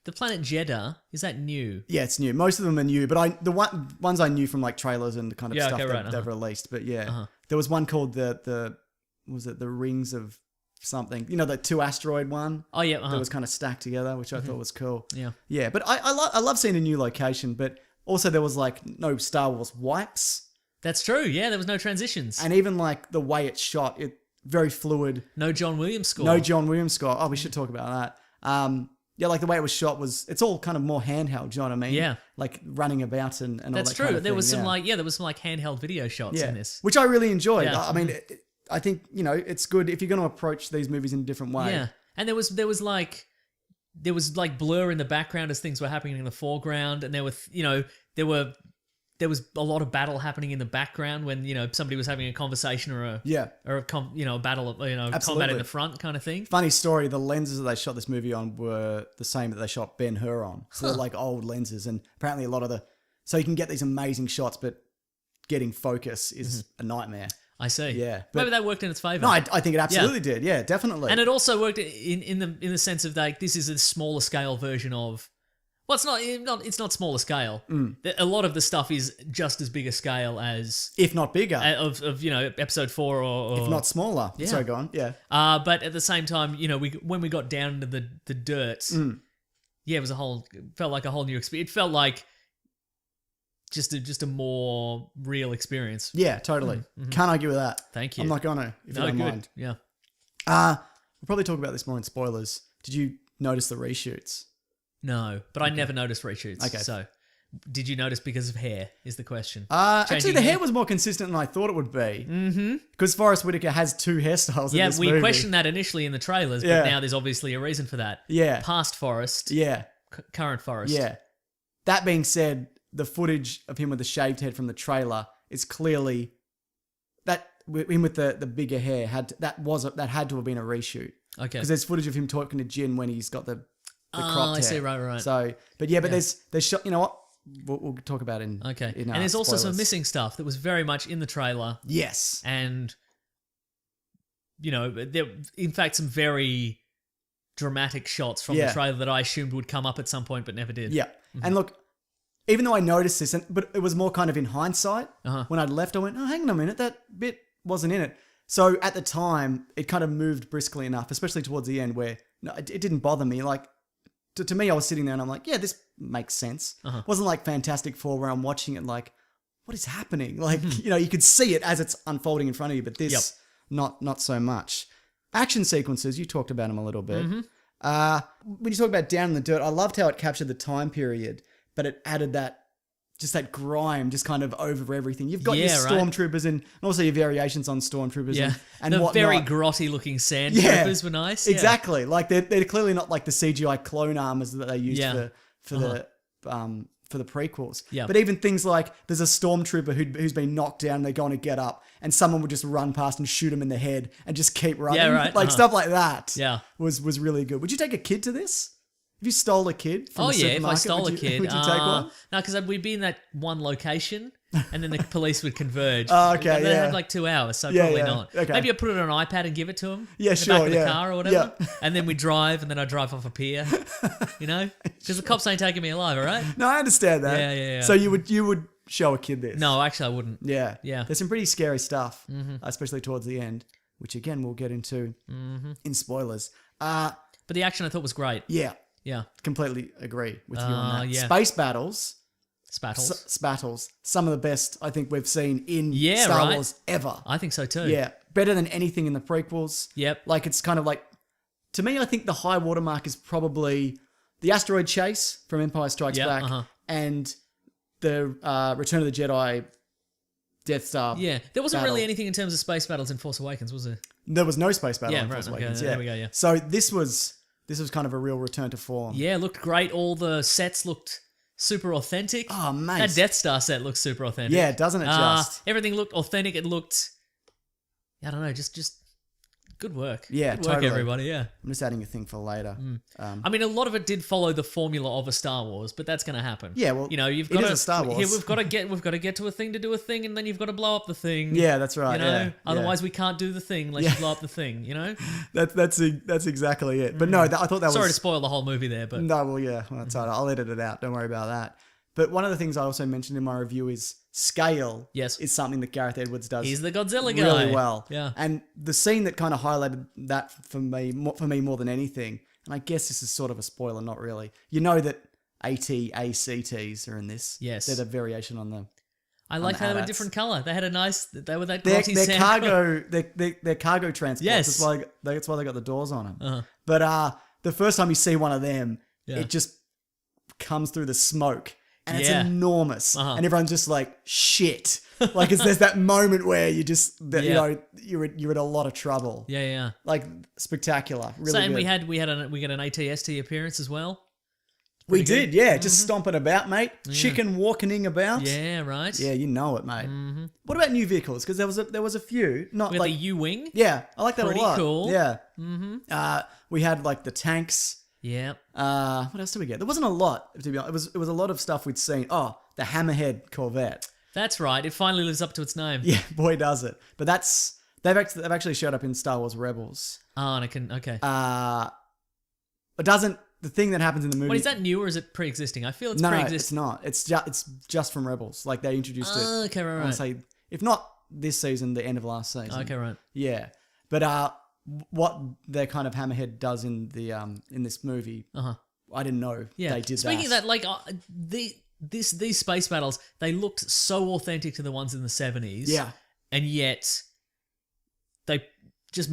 the planet Jeddah? Is that new? Yeah, it's new. Most of them are new, but the ones I knew from like trailers and the kind of Yeah, stuff okay, that right, they've released. But yeah, there was one called the Rings of something? You know, the 2 asteroid one Oh, yeah. that was kind of stacked together, which I thought was cool. Yeah. Yeah, but I love seeing a new location, but also there was like no Star Wars wipes, That's true. Yeah, there was no transitions. and even like the way it's shot, it very fluid. No John Williams score. No John Williams score. Oh, we should talk about that. Yeah, like the way it was shot it's all kind of more handheld, do you know what I mean? Yeah. Like running about and all That's that true. kind of There thing, was some yeah. there was some like handheld video shots in this. Which I really enjoyed. Yeah. I mean, I think, you know, it's good if you're going to approach these movies in a different way. Yeah. And there was like blur in the background as things were happening in the foreground, and there was a lot of battle happening in the background when, you know, somebody was having a conversation or a battle, you know, combat Absolutely. in the front kind of thing. Funny story, the lenses that they shot this movie on were the same that they shot Ben-Hur on. So they're like old lenses, and apparently a lot of so you can get these amazing shots, but getting focus is a nightmare. I see. Yeah, but- Maybe that worked in its favor. No, I think it absolutely did. Yeah, definitely. And it also worked in the sense of like this is a smaller scale version of. Well, it's not smaller scale. A lot of the stuff is just as big a scale as if not bigger, of you know, episode 4 or if not smaller. Yeah. Sorry, go on. Yeah. But at the same time, you know, when we got down into the dirt, yeah, it felt like a whole new experience. It felt like just a more real experience. Yeah, totally. Can't argue with that. Thank you. I'm not gonna, if you don't mind. Yeah. We'll probably talk about this more in spoilers. Did you notice the reshoots? No, but I never noticed reshoots. Okay. So, did you notice because of hair? Is the question. Actually, Changing the hair hair? was more consistent than I thought it would be. Mm-hmm. Because Forrest Whitaker has 2 hairstyles in Yeah, this we movie. questioned that initially in the trailers, Yeah. but now there's obviously a reason for that. Yeah. Past Forrest, Yeah. current Forrest. Yeah. That being said, the footage of him with the shaved head from the trailer is clearly that him with the bigger hair had to have been a reshoot. Okay. Because there's footage of him talking to Jin when he's got the cropped hair. I see. Right. So, but there's shot. You know what? We'll talk about it in Okay. in, And there's also some spoilers. missing stuff that was very much in the trailer, Yes. and you know, there, in fact, some very dramatic shots from Yeah. the trailer that I assumed would come up at some point, but never did. Yeah. And look, even though I noticed this, but it was more kind of in hindsight. Uh-huh. When I'd left, I went, oh, hang on a minute, that bit wasn't in it. So at the time, it kind of moved briskly enough, especially towards the end, where it didn't bother me. Like, to me, I was sitting there and I'm like, yeah, this makes sense. It wasn't like Fantastic Four where I'm watching it like, what is happening? Like, you know, you could see it as it's unfolding in front of you, but this, not so much. Action sequences, you talked about them a little bit. When you talk about Down in the Dirt, I loved how it captured the time period, but it added that grime just kind of over everything. You've got your Yeah, right. stormtroopers and also your variations on stormtroopers Yeah. and the whatnot. very grotty looking sand Yeah, troopers were nice. Yeah. Exactly. Like they're clearly not like the CGI clone armors that they used Yeah. for the prequels. Yeah. But even things like there's a stormtrooper who's been knocked down, they're going to get up, and someone would just run past and shoot him in the head and just keep running. Yeah, right. Like stuff like that. Yeah. Was really good. Would you take a kid to this? If you stole a kid from Oh a yeah, if I supermarket, stole a would you, kid, would you take one? No, because we'd be in that one location, and then the police would converge. Oh, okay, They yeah. had like 2 hours, so Yeah, probably yeah, not. okay. Maybe I put it on an iPad and give it to him. Yeah, in sure, the back of yeah. the car or whatever, Yeah. and then we drive, and then I drive off a pier. You know, because the cops ain't taking me alive, all right? No, I understand that. Yeah. So you would show a kid this? No, actually, I wouldn't. Yeah. Yeah. There's some pretty scary stuff, especially towards the end, which again we'll get into in spoilers. But the action I thought was great. Yeah, Yeah, completely agree with you on that. yeah. Space battles, spattles. spattles, some of the best I think we've seen in Yeah, Star right. Wars ever. I think so too. Yeah, better than anything in the prequels. Yep. Like it's kind of like, to me, I think the high watermark is probably the asteroid chase from Empire Strikes Yep, Back and the Return of the Jedi Death Star. Yeah, there wasn't battle. really anything in terms of space battles in Force Awakens, was there? There was no space battle Yeah, in right, Force okay, Awakens. there we go, yeah. So this was kind of a real return to form. Yeah, looked great. All the sets looked super authentic. Oh, mate. That Death Star set looks super authentic. Yeah, doesn't it just? Everything looked authentic. It looked, I don't know, just good work. Yeah, good work, totally. everybody. Yeah. I'm just adding a thing for later. I mean, a lot of it did follow the formula of a Star Wars, but that's going to happen. Yeah, well, you know, you've it got is to a Star Here, Wars. we've got to get to a thing to do a thing, and then you've got to blow up the thing. Yeah, that's right. You know, yeah, otherwise we can't do the thing unless you blow up the thing. You know. that's exactly it. But no, I thought that Sorry to was. spoil the whole movie there, but No, well, yeah, well, that's all right. I'll edit it out. Don't worry about that. But one of the things I also mentioned in my review is scale. Yes. Is something that Gareth Edwards does. he's the Godzilla guy. really well. Yeah. And the scene that kind of highlighted that for me more than anything, and I guess this is sort of a spoiler, not really. You know that AT-ACTs are in this. Yes. They're the variation on them. I like how they were a AT-ATs. different color. They had a nice. They were that They're glossy sand. cargo. They're cargo transports. Yes. That's why they got the doors on them. Uh-huh. But the first time you see one of them, Yeah. it just comes through the smoke. And it's Yeah. enormous, Uh-huh. and everyone's just like shit. Like there's that moment where you just, you Yeah. know, you're in a lot of trouble. Yeah. Like spectacular, really. So, and good. we got an ATST appearance as well. We Pretty good. did, yeah. Just stomping about, mate. Chicken walking about. Yeah, right. Yeah, you know it, mate. What about new vehicles? Because there was a few, not We got like the U-wing. yeah, I like that Pretty a lot. cool. Yeah. We had like the tanks. Yeah. What else did we get? There wasn't a lot, to be honest. It was a lot of stuff we'd seen. Oh, the Hammerhead Corvette. That's right. It finally lives up to its name. Yeah, boy does it. But they've actually showed up in Star Wars Rebels. Oh, and it can. Okay. It doesn't. The thing that happens in the movie. Wait, is that new or is it pre-existing? I feel it's no, pre-existing. it's not. It's just from Rebels. Like they introduced it. Okay, I want right. to say, if not this season, the end of last season. Okay, right. Yeah, but what their kind of Hammerhead does in the in this movie, I didn't know Yeah. they did Speaking that. of that, like these space battles, they looked so authentic to the ones in the 70s. Yeah. And yet they just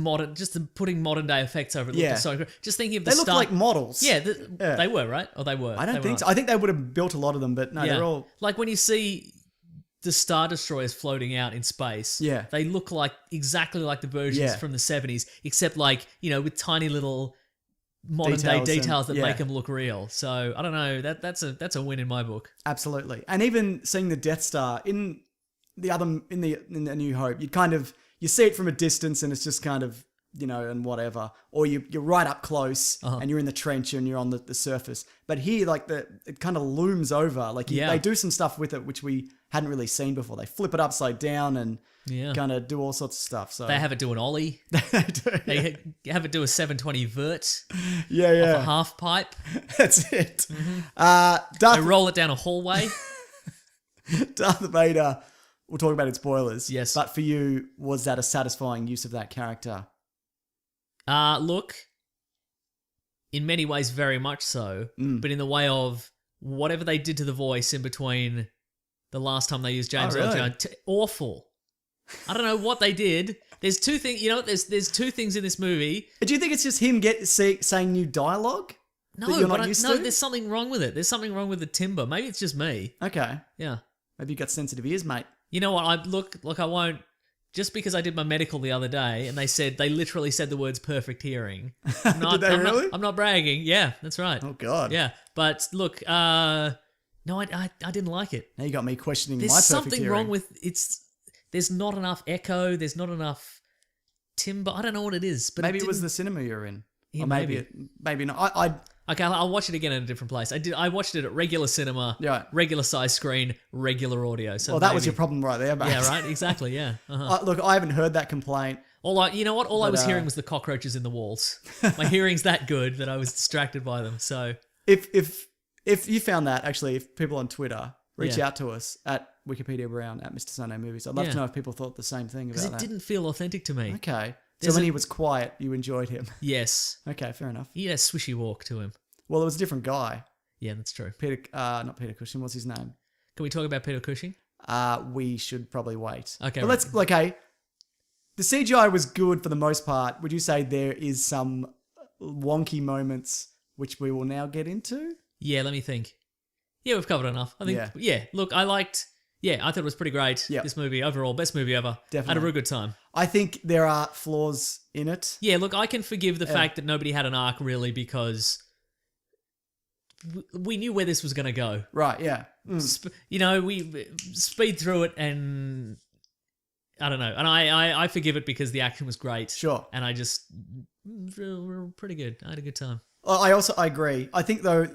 putting modern day effects over it. Yeah. Looked so just thinking of the They look start. like models. Yeah, Yeah. they were, right? Or they were. I don't They think were so. not. I think they would have built a lot of them, but no, they're all. Like when you see the Star Destroyers floating out in space, Yeah. they look like exactly like the versions Yeah. from the 70s, except like, you know, with tiny little modern day Details and- details that yeah. make them look real. So I don't know. That's a win in my book. Absolutely. And even seeing the Death Star in the New Hope, you see it from a distance and it's just kind of, you know, and whatever. Or you're right up close and you're in the trench and you're on the surface. But here, like it kind of looms over. Like Yeah. they do some stuff with it which we hadn't really seen before. They flip it upside down and Yeah. kind of do all sorts of stuff. So They have it do an ollie. they do. They have it do a 720 vert, Yeah, a yeah. half pipe. That's it. They Darth roll it down a hallway. Vader, we'll talk about in spoilers. Yes. But for you, was that a satisfying use of that character? Look, in many ways, very much so. Mm. But in the way of whatever they did to the voice in between the last time they used James Oh, Earl really? Jones, awful. I don't know what they did. There's two things. You know, there's two things in this movie. Do you think it's just him saying new dialogue? No, that you're but not used no, to? there's something wrong with it. There's something wrong with the timbre. Maybe it's just me. Okay. Yeah. Maybe you got sensitive ears, mate. You know what? I won't. Just because I did my medical the other day and they literally said the words perfect hearing. I'm not, Did they I'm not- really? I'm not bragging. Yeah, that's right. Oh, God. Yeah. But look, no, I didn't like it. Now you got me questioning There's my perfect something hearing. wrong with there's not enough echo, there's not enough timbre. I don't know what it is, but Maybe it was the cinema you're in. Yeah, or maybe not. Okay, I'll watch it again in a different place. I watched it at regular cinema, Yeah. regular size screen, regular audio. So Well, that was maybe- your problem right there, mate. Yeah, right. Exactly. Yeah. Uh-huh. Look, I haven't heard that complaint. You know what? All I But, was hearing was the cockroaches in the walls. My hearing's that good that I was distracted by them. So If you found that, actually, if people on Twitter reach Yeah. out to us at Wikipedia Brown at Mr. Sunday Movies, I'd love Yeah. to know if people thought the same thing because about it that. didn't feel authentic to me. Okay. There's So when a- he was quiet, you enjoyed him. Yes, Okay, fair enough. he had a swishy walk to him. Well, it was a different guy. Yeah, that's true. Not Peter Cushing. What's his name? Can we talk about Peter Cushing? We should probably wait. Okay, But right. okay. The CGI was good for the most part. Would you say there is some wonky moments which we will now get into? Yeah, let me think. Yeah, we've covered enough. I think. Yeah. Look, I thought it was pretty great. Yep. This movie overall, best movie ever. Had a Definitely. real good time. I think there are flaws in it. Yeah, look, I can forgive the fact that nobody had an arc really because we knew where this was going to go. Right, yeah. We speed through it and I don't know. And I forgive it because the action was great. Sure. And I just feel pretty good. I had a good time. I agree. I think, though,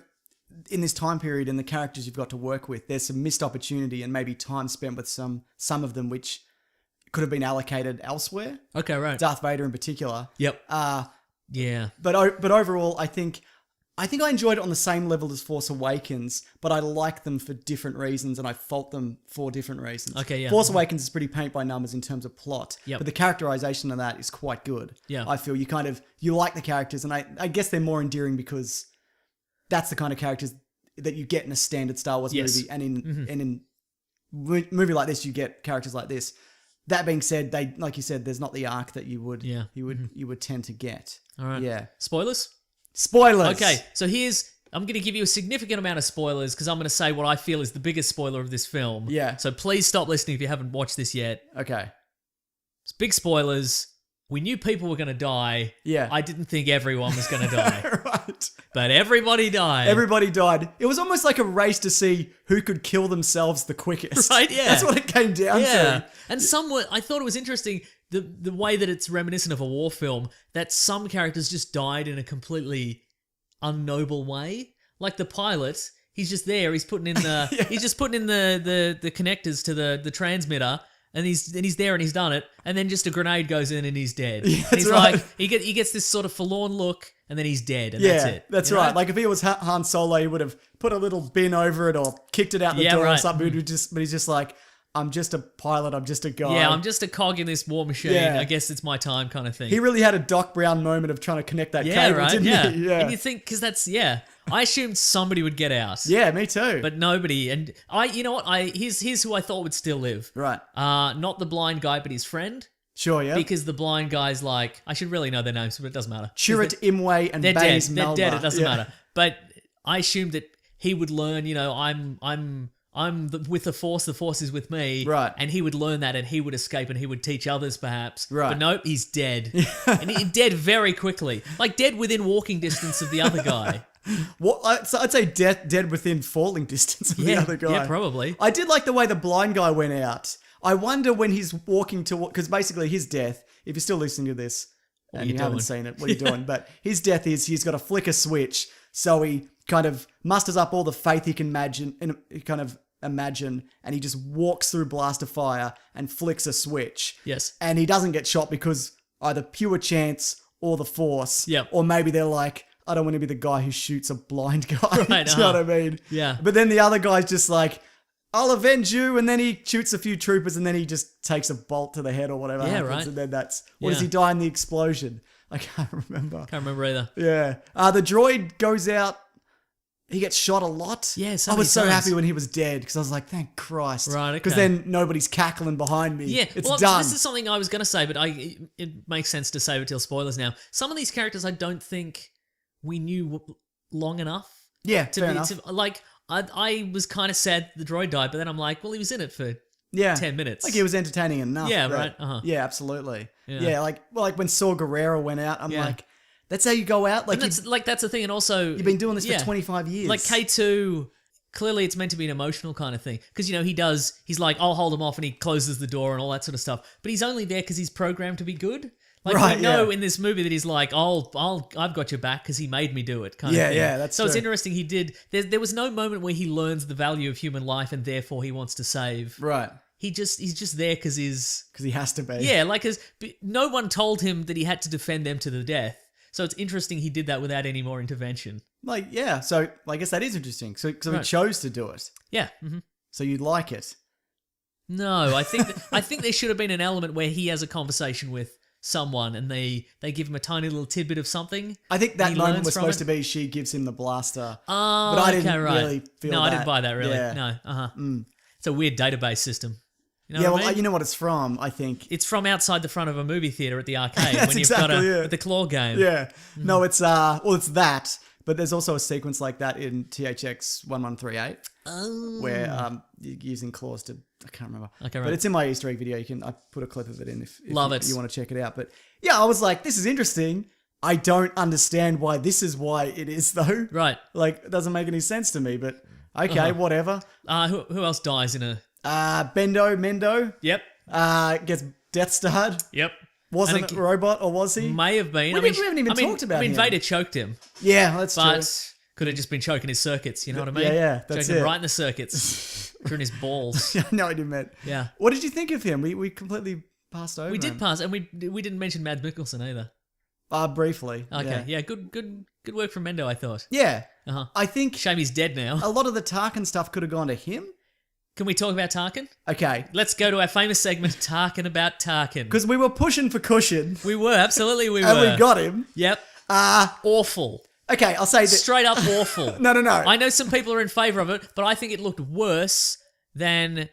in this time period and the characters you've got to work with, there's some missed opportunity and maybe time spent with some of them which could have been allocated elsewhere. Okay, right. Darth Vader in particular. Yep. Yeah. But overall, I think I enjoyed it on the same level as Force Awakens, but I like them for different reasons, and I fault them for different reasons. Okay, yeah. Force Awakens is pretty paint by numbers in terms of plot, Yep. but the characterization of that is quite good. Yeah. I feel you like the characters, and I guess they're more endearing because that's the kind of characters that you get in a standard Star Wars Yes. movie, and in movie like this, you get characters like this. That being said, they, like you said, there's not the arc that you would you would tend to get. All right. Yeah. Spoilers? Spoilers. Okay, so I'm going to give you a significant amount of spoilers because I'm going to say what I feel is the biggest spoiler of this film. Yeah. So please stop listening if you haven't watched this yet. Okay. It's big spoilers. We knew people were going to die. Yeah. I didn't think everyone was going to die. Right. But everybody died. Everybody died. It was almost like a race to see who could kill themselves the quickest. Right, yeah. That's what it came down Yeah. to. And I thought it was interesting the way that it's reminiscent of a war film, that some characters just died in a completely unnoble way. Like the pilot, he's just there, he's putting in the he's just putting in the connectors to the transmitter. And he's there and he's done it, and then just a grenade goes in and he's dead. Yeah, and that's he's right. like, he gets this sort of forlorn look, and then he's dead, and Yeah, that's it. that's You know? right. Like if he was Han Solo, he would have put a little bin over it or kicked it out the Yeah, door or right. something. But he's just like, I'm just a pilot. I'm just a guy. Yeah, I'm just a cog in this war machine. Yeah. I guess it's my time, kind of thing. He really had a Doc Brown moment of trying to connect that yeah, cable, right. didn't Yeah. he? Yeah. And you think because I assumed somebody would get out. Yeah, me too. But nobody, and you know what? Here's who I thought would still live. right. Not the blind guy, but his friend, Sure, yeah. because the blind guy's like, I should really know their names, but it doesn't matter. 'Cause Chirrut Imwe and they're dead. Baze They're Malba. dead. It doesn't Yeah. matter. But I assumed that he would learn. You know, with the Force. The Force is with me. Right. And he would learn that, and he would escape, and he would teach others, perhaps. Right. But nope, he's dead, and he's dead very quickly, like dead within walking distance of the other guy. So I'd say dead within falling distance of the other guy. Yeah, probably. I did like the way the blind guy went out. I wonder when he's walking to, because basically his death, if you're still listening to this and you you haven't doing? seen it, what are you doing? But his death is he's got to flick a switch, so he kind of musters up all the faith he can imagine, and he just walks through blast of fire and flicks a switch. Yes. And he doesn't get shot because either pure chance or the Force. Yep. Or maybe they're like, I don't want to be the guy who shoots a blind guy. Right, Do you know what I mean? Yeah. But then the other guy's just like, I'll avenge you, and then he shoots a few troopers, and then he just takes a bolt to the head or whatever Yeah, happens, right. and then or does Yeah. he die in the explosion? I can't remember. Can't remember either. Yeah. The droid goes out. He gets shot a lot. Yeah, I so was many so times. happy when he was dead because I was like, thank Christ. Right, Because okay. then nobody's cackling behind me. Yeah, It's well, done. this is something I was going to say, but it makes sense to save it till spoilers now. Some of these characters I don't think we knew long enough yeah, to fair be, enough. to, like, I was kind of sad the droid died, but then I'm like, well, he was in it for yeah. 10 minutes. Like it was entertaining enough. Yeah, but- right, uh-huh. Yeah, absolutely. Yeah. Yeah, like when Saw Gerrera went out, I'm Yeah. like, that's how you go out? Like and that's the thing, and also you've been doing this yeah, for 25 years. Like K2, clearly it's meant to be an emotional kind of thing because you know he's like, I'll hold him off, and he closes the door and all that sort of stuff. But he's only there because he's programmed to be good. Like Right, we know yeah. in this movie that he's like, I've got your back because he made me do it. Kind of Yeah, thing. yeah, that's so it's true. interesting. He did. There was no moment where he learns the value of human life and therefore he wants to save. Right. He's just there because he's Because he has to be. yeah, like cause no one told him that he had to defend them to the death. So it's interesting he did that without any more intervention. Like, yeah. So I guess that is interesting. So he Right. chose to do it. Yeah. hmm So you like it. No, I think I think there should have been an element where he has a conversation with someone and they give him a tiny little tidbit of something. I think that He moment learns was from supposed it. to be she gives him the blaster. Oh, But I didn't okay, right. really feel No, I didn't that. buy that really. Yeah. No, It's a weird database system. You know Yeah, what well, I mean? you know what it's from, I think. It's from outside the front of a movie theater at the arcade That's when you've exactly got it. the claw game. Yeah. No, it's it's that, but there's also a sequence like that in THX 1138 where you're using claws to I can't remember. Okay, But right. it's in my Easter egg video. I put a clip of it in if Love you, it. you want to check it out. But yeah, I was like, this is interesting. I don't understand why this is why it is though. Right. Like it doesn't make any sense to me, but okay, whatever. Who else dies in a? Mendo Yep. gets Death Starred. Yep. Wasn't I think a robot or was he? May have been. We haven't even talked about I mean, him. Vader choked him, Yeah, that's but true. could have just been choking his circuits. You know what I mean? Yeah, that's choking him it. right in the circuits, through his balls. I know what you meant. Yeah. What did you think of him? We completely passed over We did him. pass, and we didn't mention Mads Mikkelsen either. Briefly. Okay, yeah, good work from Mendo. I thought. Yeah. Uh-huh. I think Shame he's dead now. a lot of the Tarkin stuff could have gone to him. Can we talk about Tarkin? Okay. Let's go to our famous segment, Tarkin about Tarkin. Because we were pushing for cushion We were, absolutely we and were. we got him. Yep. Uh, Awful. okay, I'll say that. Straight up awful. No. I know some people are in favour of it, but I think it looked worse than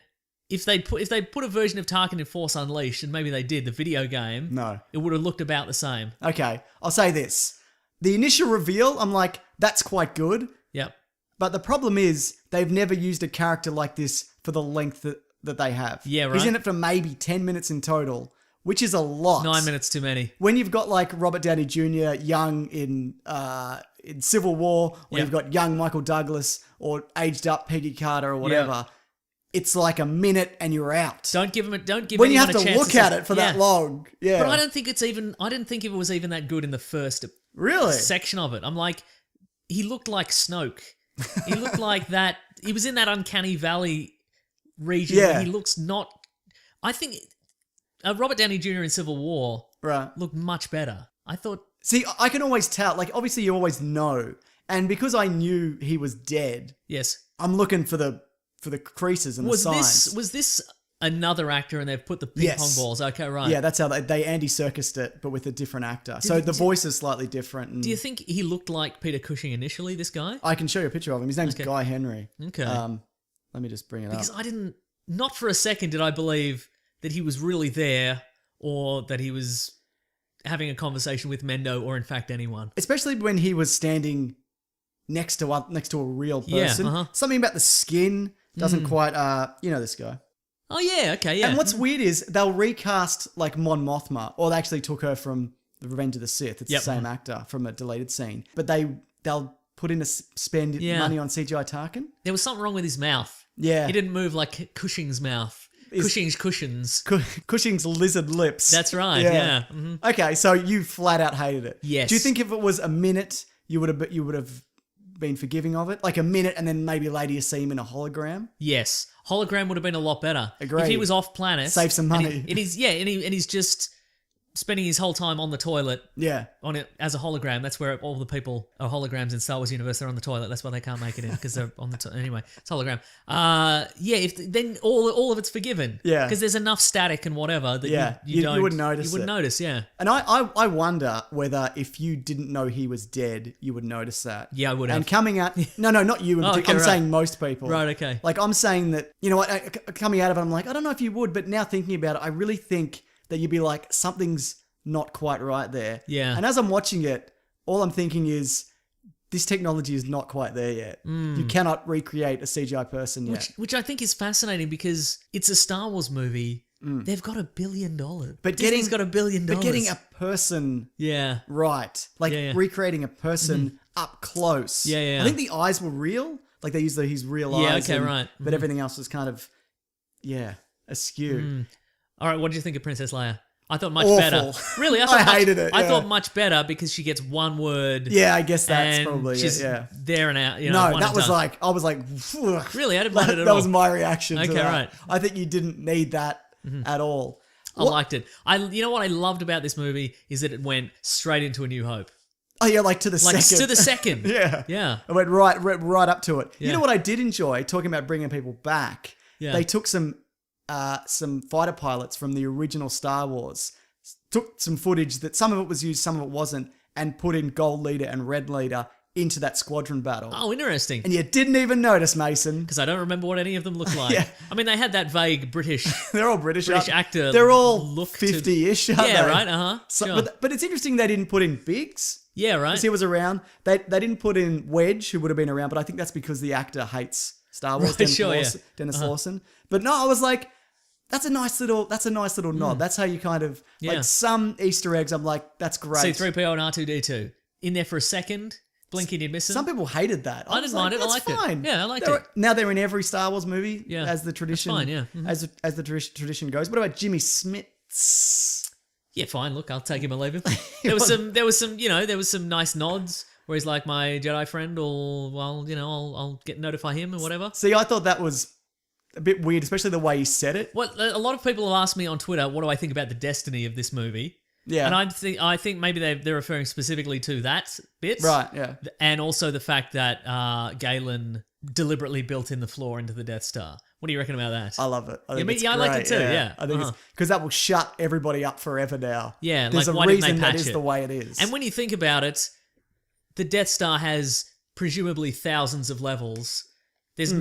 if they put a version of Tarkin in Force Unleashed, and maybe they did, the video game, No. it would have looked about the same. Okay, I'll say this. The initial reveal, I'm like, that's quite good. Yep. But the problem is, they've never used a character like this for the length that they have. Yeah, right. He's in it for maybe 10 minutes in total, which is a lot. 9 minutes too many. When you've got like Robert Downey Jr. young in Civil War, or Yep. you've got young Michael Douglas, or aged up Peggy Carter, or whatever, it's like a minute and you're out. Don't give when you anyone have a to chance look say- at it for that Yeah. long. Yeah. But I don't think it's even. I didn't think it was even that good in the first Really? section of it. I'm like, he looked like Snoke. He looked like that. He was in that uncanny valley region Yeah. where he looks not. I think Robert Downey Jr. in Civil War Right. looked much better. I thought. See, I can always tell. Like, obviously, you always know. And because I knew he was dead, Yes. I'm looking for the creases and Was the signs. this another actor and they've put the ping Yes. pong balls? Okay, right. Yeah, that's how they Andy Serkised it, but with a different actor. So the voice is slightly different. And Do you think he looked like Peter Cushing initially? This guy? I can show you a picture of him. His name's Okay. Guy Henry. Okay. Let me just bring it Because up. I didn't. Not for a second did I believe that he was really there or that he was having a conversation with Mendo or in fact anyone. Especially when he was standing next to a real Yeah, person. uh-huh. Something about the skin doesn't quite. You know this guy. Oh yeah, okay, yeah. And what's weird is they'll recast like Mon Mothma, or they actually took her from the Revenge of the Sith. It's Yep. the same actor from a deleted scene, but they'll put in spend Yeah. money on CGI Tarkin. There was something wrong with his mouth. Yeah, He didn't move like Cushing's mouth. Cushing's cushions. Cushing's lizard lips. That's right. Yeah. Mhm. Okay, so you flat out hated it. Yes. Do you think if it was a minute, you would have been forgiving of it? Like a minute, and then maybe later you see him in a hologram. Yes. Hologram would have been a lot better. Agreed. If he was off planet. Save some and money. and he's just spending his whole time on the toilet Yeah. on it as a hologram. That's where all the people are holograms in Star Wars universe. They're on the toilet. That's why they can't make it in because they're on the anyway. It's hologram. Then all of it's forgiven. Yeah. because there's enough static and whatever that Yeah. you You don't wouldn't notice You wouldn't it. notice. Yeah. And I wonder whether if you didn't know he was dead, you would notice that. Yeah, I would have. And coming out, no, not you. Oh, okay, I'm right. saying most people. Right. Okay. Like I'm saying that, you know what, coming out of it, I'm like, I don't know if you would, but now thinking about it, I really think that you'd be like, something's not quite right there. Yeah. And as I'm watching it, all I'm thinking is, this technology is not quite there yet. You cannot recreate a CGI person yet. Which I think is fascinating because it's a Star Wars movie. They've got $1 billion. But Disney's got $1 billion. But getting a person yeah. right, like Yeah, yeah. recreating a person up close. Yeah, yeah, I think the eyes were real. Like they used his real Yeah, eyes. okay, right. But everything else was kind of, askew. All right. What did you think of Princess Leia? I thought much Awful. better. Really, I thought I hated it, I yeah. thought much better because she gets one word. Yeah, I guess that's and probably she's it. Yeah. there and out. You know, No, one that and was done. like I was like, ugh. Really, I didn't mind it at that all. was my reaction to Okay, that. right. I think you didn't need that at all. I liked it. You know what I loved about this movie is that it went straight into A New Hope. Oh yeah, like to the Like second. to the second. Yeah. Yeah. I went right up to it. Yeah. You know what I did enjoy talking about bringing people back? Yeah. They took some fighter pilots from the original Star Wars, took some footage that some of it was used, some of it wasn't, and put in Gold Leader and Red Leader into that squadron battle. Oh, interesting. And you didn't even notice, Mason. Because I don't remember what any of them looked like. Yeah. I mean, they had that vague British. They're all British actor They're all look to- 50-ish, aren't Yeah, they? right. Sure. But it's interesting they didn't put in Biggs. Yeah, right. Because he was around. They didn't put in Wedge, who would have been around, but I think that's because the actor hates Star Wars. Right, Dennis Lawson. But no, I was like, that's a nice little nod. That's how you kind of Yeah. like some Easter eggs. I'm like, that's great. C-3PO and R2-D2 in there for a second, blinking you'd miss them. Some people hated that. I didn't was mind it. I That's liked it. fine. Yeah, I liked They're- it. Now they're in every Star Wars movie. Yeah, as the tradition. that's fine, yeah. Mhm. As the tradition goes. What about Jimmy Smits? Yeah, fine. Look, I'll take him or leave him. There was some nice nods where he's like my Jedi friend, or I'll notify him or whatever. See, I thought that was a bit weird, especially the way he said it. What a lot of people have asked me on Twitter, what do I think about the destiny of this movie? Yeah. And I think maybe they're referring specifically to that bit, Right. Yeah. and also the fact that Galen deliberately built in the floor into the Death Star. What do you reckon about that? I love it. I think it's I liked it great, too, yeah. I think it's because that will shut everybody up forever now. Yeah, There's like, a why didn't they reason that patch is it? the way it is. And when you think about it, the Death Star has presumably thousands of levels. There's Hmm.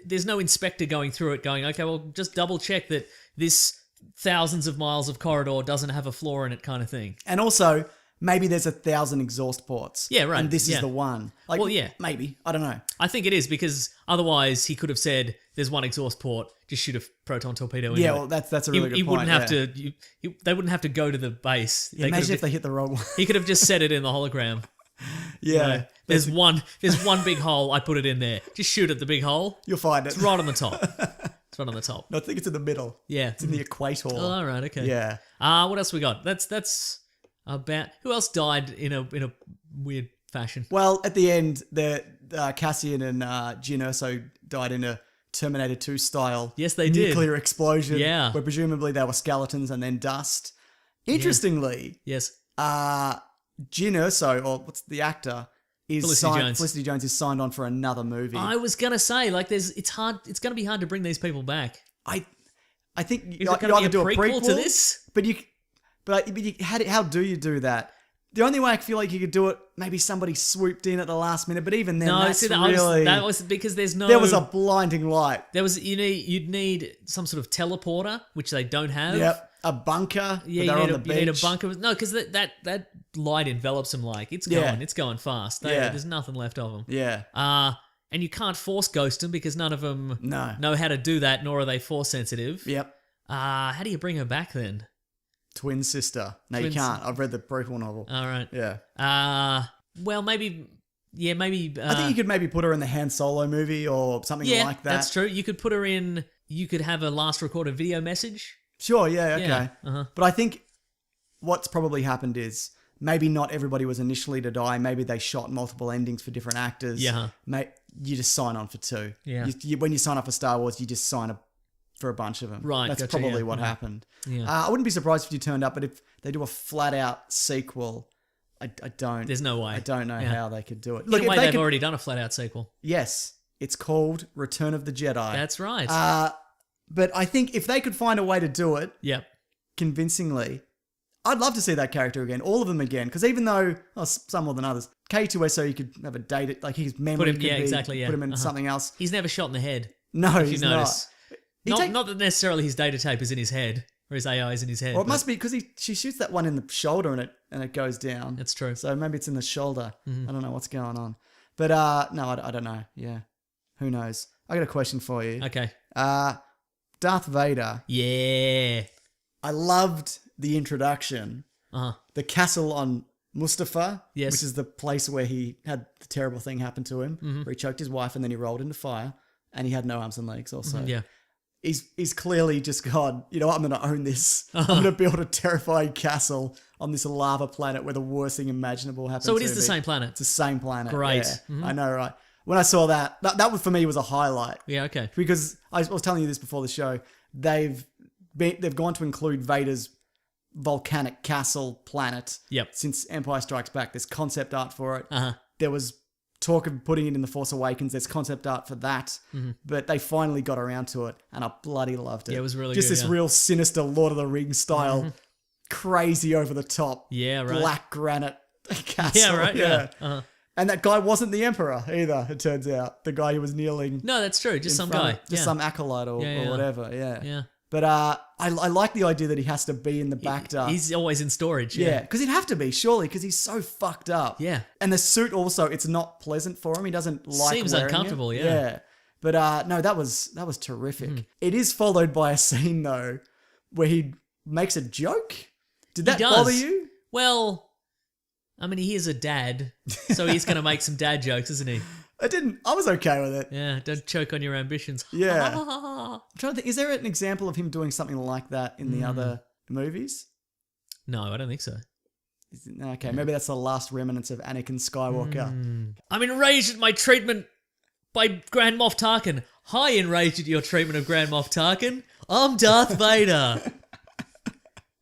there's no inspector going through it going, okay, well, just double check that this thousands of miles of corridor doesn't have a flaw in it kind of thing. And also, maybe there's 1,000 exhaust ports. Yeah, right, And this yeah. is the one. Like, Well, yeah. Maybe. I don't know. I think it is because otherwise he could have said, there's one exhaust port, just shoot a proton torpedo into Yeah, it. well, that's a really good he point. wouldn't have yeah. to. They wouldn't have to go to the base. Yeah, imagine if they hit the wrong one. He could have just said it in the hologram. Yeah. There's one big hole. I put it in there. Just shoot at the big hole. You'll find it. It's right on the top. It's right on the top. No, I think it's in the middle. Yeah. It's in the equator. Oh, all right. Okay. Yeah. What else we got? That's about. Who else died in a weird fashion? Well, at the end, the Cassian and Jyn Erso died in a Terminator 2 style Yes, they did. nuclear explosion. Yeah. Where presumably they were skeletons and then dust. Interestingly, Yes. Jyn Erso, or what's the actor, is Felicity Jones. Felicity Jones is signed on for another movie. I was gonna say like it's hard. It's gonna be hard to bring these people back. I think Is you it gonna either be a do a prequel prequel to this? but how do you do that? The only way I feel like you could do it, maybe somebody swooped in at the last minute, but even then, No, that's see, really that was because there's no. there was a blinding light. you'd need some sort of teleporter, which they don't have. Yep, a bunker. Yeah, they're on the you need a beach. bunker. No, because that light envelops them like it's Yeah. going. It's going fast. Yeah. There's nothing left of them. Yeah, And you can't force ghost them because none of them no. know how to do that, nor are they force sensitive. Yep, How do you bring her back then? twin sister. No, Twin you can't. I've read the prequel novel. All right. Yeah, Well, maybe. Yeah, maybe. I think you could maybe put her in the Han Solo movie or something Yeah, like that. that's true. You could put her in. You could have a last recorded video message. Sure, yeah, okay. Yeah, uh-huh. But I think what's probably happened is maybe not everybody was initially to die. Maybe they shot multiple endings for different actors. Yeah. You just sign on for two. Yeah. When you sign up for Star Wars, you just sign up for a bunch of them. Right, That's gotcha, probably yeah, what yeah. happened. Yeah. I wouldn't be surprised if you turned up, but if they do a flat out sequel, I don't. There's no way. I don't know Yeah. how they could do it. In a if way, they they've could- already done a flat out sequel. Yes, it's called Return of the Jedi. That's right. But I think if they could find a way to do it Yep. convincingly, I'd love to see that character again, all of them again. Because even though some more than others, K2SO, you could have a date, like his memory Put him- could yeah, be, exactly, yeah. put him in Uh-huh. something else. He's never shot in the head. No, If he's you notice. not. Not that necessarily his data tape is in his head or his AI is in his head. Or it but must be because she shoots that one in the shoulder and it goes down. That's true. So maybe it's in the shoulder. Mm-hmm. I don't know what's going on. But no, I don't know. Yeah, who knows? I got a question for you. Okay. Darth Vader. Yeah. I loved the introduction. Uh huh. The castle on Mustafar, Yes. which is the place where he had the terrible thing happen to him, Mm-hmm. where he choked his wife and then he rolled into fire, and he had no arms and legs also. Yeah. he's clearly just gone, you know what, I'm going to own this. I'm going to build a terrifying castle on this lava planet where the worst thing imaginable happens. So it is to the me. same planet. It's the same planet. Great. Yeah, I know, right? When I saw that was for me was a highlight. Yeah, okay. Because I was telling you this before the show, they've gone to include Vader's volcanic castle planet. Yep. Since Empire Strikes Back, there's concept art for it. Uh-huh. There was talk of putting it in The Force Awakens. There's concept art for that. But they finally got around to it, and I bloody loved it. Yeah, it was really just good, this yeah. real sinister Lord of the Rings style, crazy over the top, Yeah, right. black granite castle. Yeah, right. Yeah. Uh-huh. And that guy wasn't the Emperor either, it turns out. The guy who was kneeling. No, that's true. Just in some front guy. of- Just yeah. some acolyte or Yeah. whatever, yeah. Yeah. But I like the idea that he has to be in the Bacta. He's always in storage. Yeah, Yeah. because he'd have to be, surely, because he's so fucked up. Yeah. And the suit also, it's not pleasant for him. He doesn't like Seems wearing uncomfortable, it. yeah. But no, that was terrific. Mm-hmm. It is followed by a scene, though, where he makes a joke. Did that does. bother you? Well, I mean, he is a dad, so he's going to make some dad jokes, isn't he? I didn't. I was okay with it. Yeah, don't choke on your ambitions. Yeah. I'm trying to think, is there an example of him doing something like that in the other movies? No, I don't think so. Okay, maybe that's the last remnants of Anakin Skywalker. I'm enraged at my treatment by Grand Moff Tarkin. Hi, enraged at your treatment of Grand Moff Tarkin. I'm Darth Vader.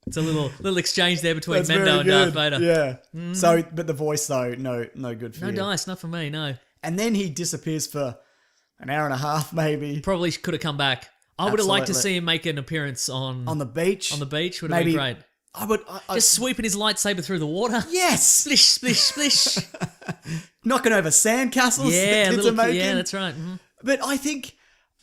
It's a little exchange there between That's Mendo very and Darth good. Vader. Yeah. So, but the voice though, no good for No you. dice, not for me, no. And then he disappears for an hour and a half, maybe, Probably could have come back. I would have liked to Absolutely. see him make an appearance on on the beach. the beach. Would have Maybe- been great. I would. I, Just sweeping his lightsaber through the water. yes, Splish, splish, splish. knocking over sandcastles. Yeah, the kids are making. yeah, that's right. Mhm. But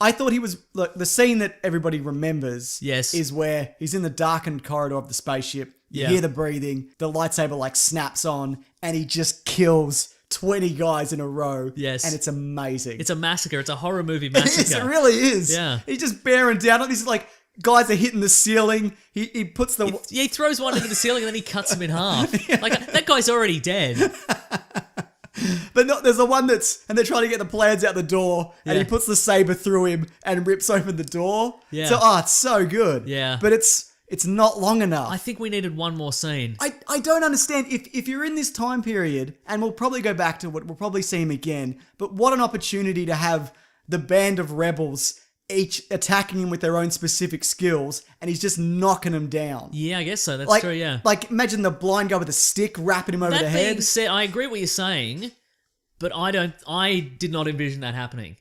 I thought he was look the scene that everybody remembers. Yes. is where he's in the darkened corridor of the spaceship. You Yeah. hear the breathing. The lightsaber like snaps on, and he just kills 20 guys in a row. Yes. and it's amazing. It's a massacre. It's a horror movie It massacre. really is. Yeah. he's just bearing down on this. Like guys are hitting the ceiling. He puts the Yeah, he throws one into the ceiling and then he cuts him in half. Like, that guy's already dead. But not, there's the one and they're trying to get the plans out the door, and he Yeah. puts the saber through him and rips open the door. Yeah. So, it's so good. Yeah. But it's not long enough. I think we needed one more scene. I don't understand if you're in this time period, and we'll probably go back to it, we'll probably see him again, but what an opportunity to have the band of rebels each attacking him with their own specific skills, and he's just knocking them down. Yeah, I guess so. That's Like, true, yeah. like imagine the blind guy with a stick wrapping him over the That head. being said, I agree what you're saying, but I did not envision that happening.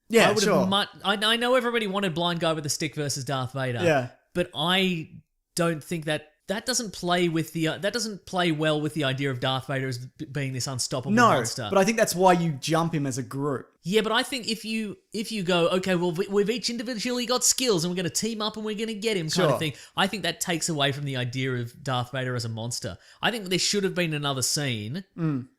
Yeah, I would sure. have I know everybody wanted blind guy with a stick versus Darth Vader. Yeah. But I don't think that doesn't play with that doesn't play well with the idea of Darth Vader as being this unstoppable No, monster. but I think that's why you jump him as a group. Yeah, but I think if you go, okay, well, we've each individually got skills and we're going to team up and we're going to get him kind Sure. of thing, I think that takes away from the idea of Darth Vader as a monster. I think there should have been another scene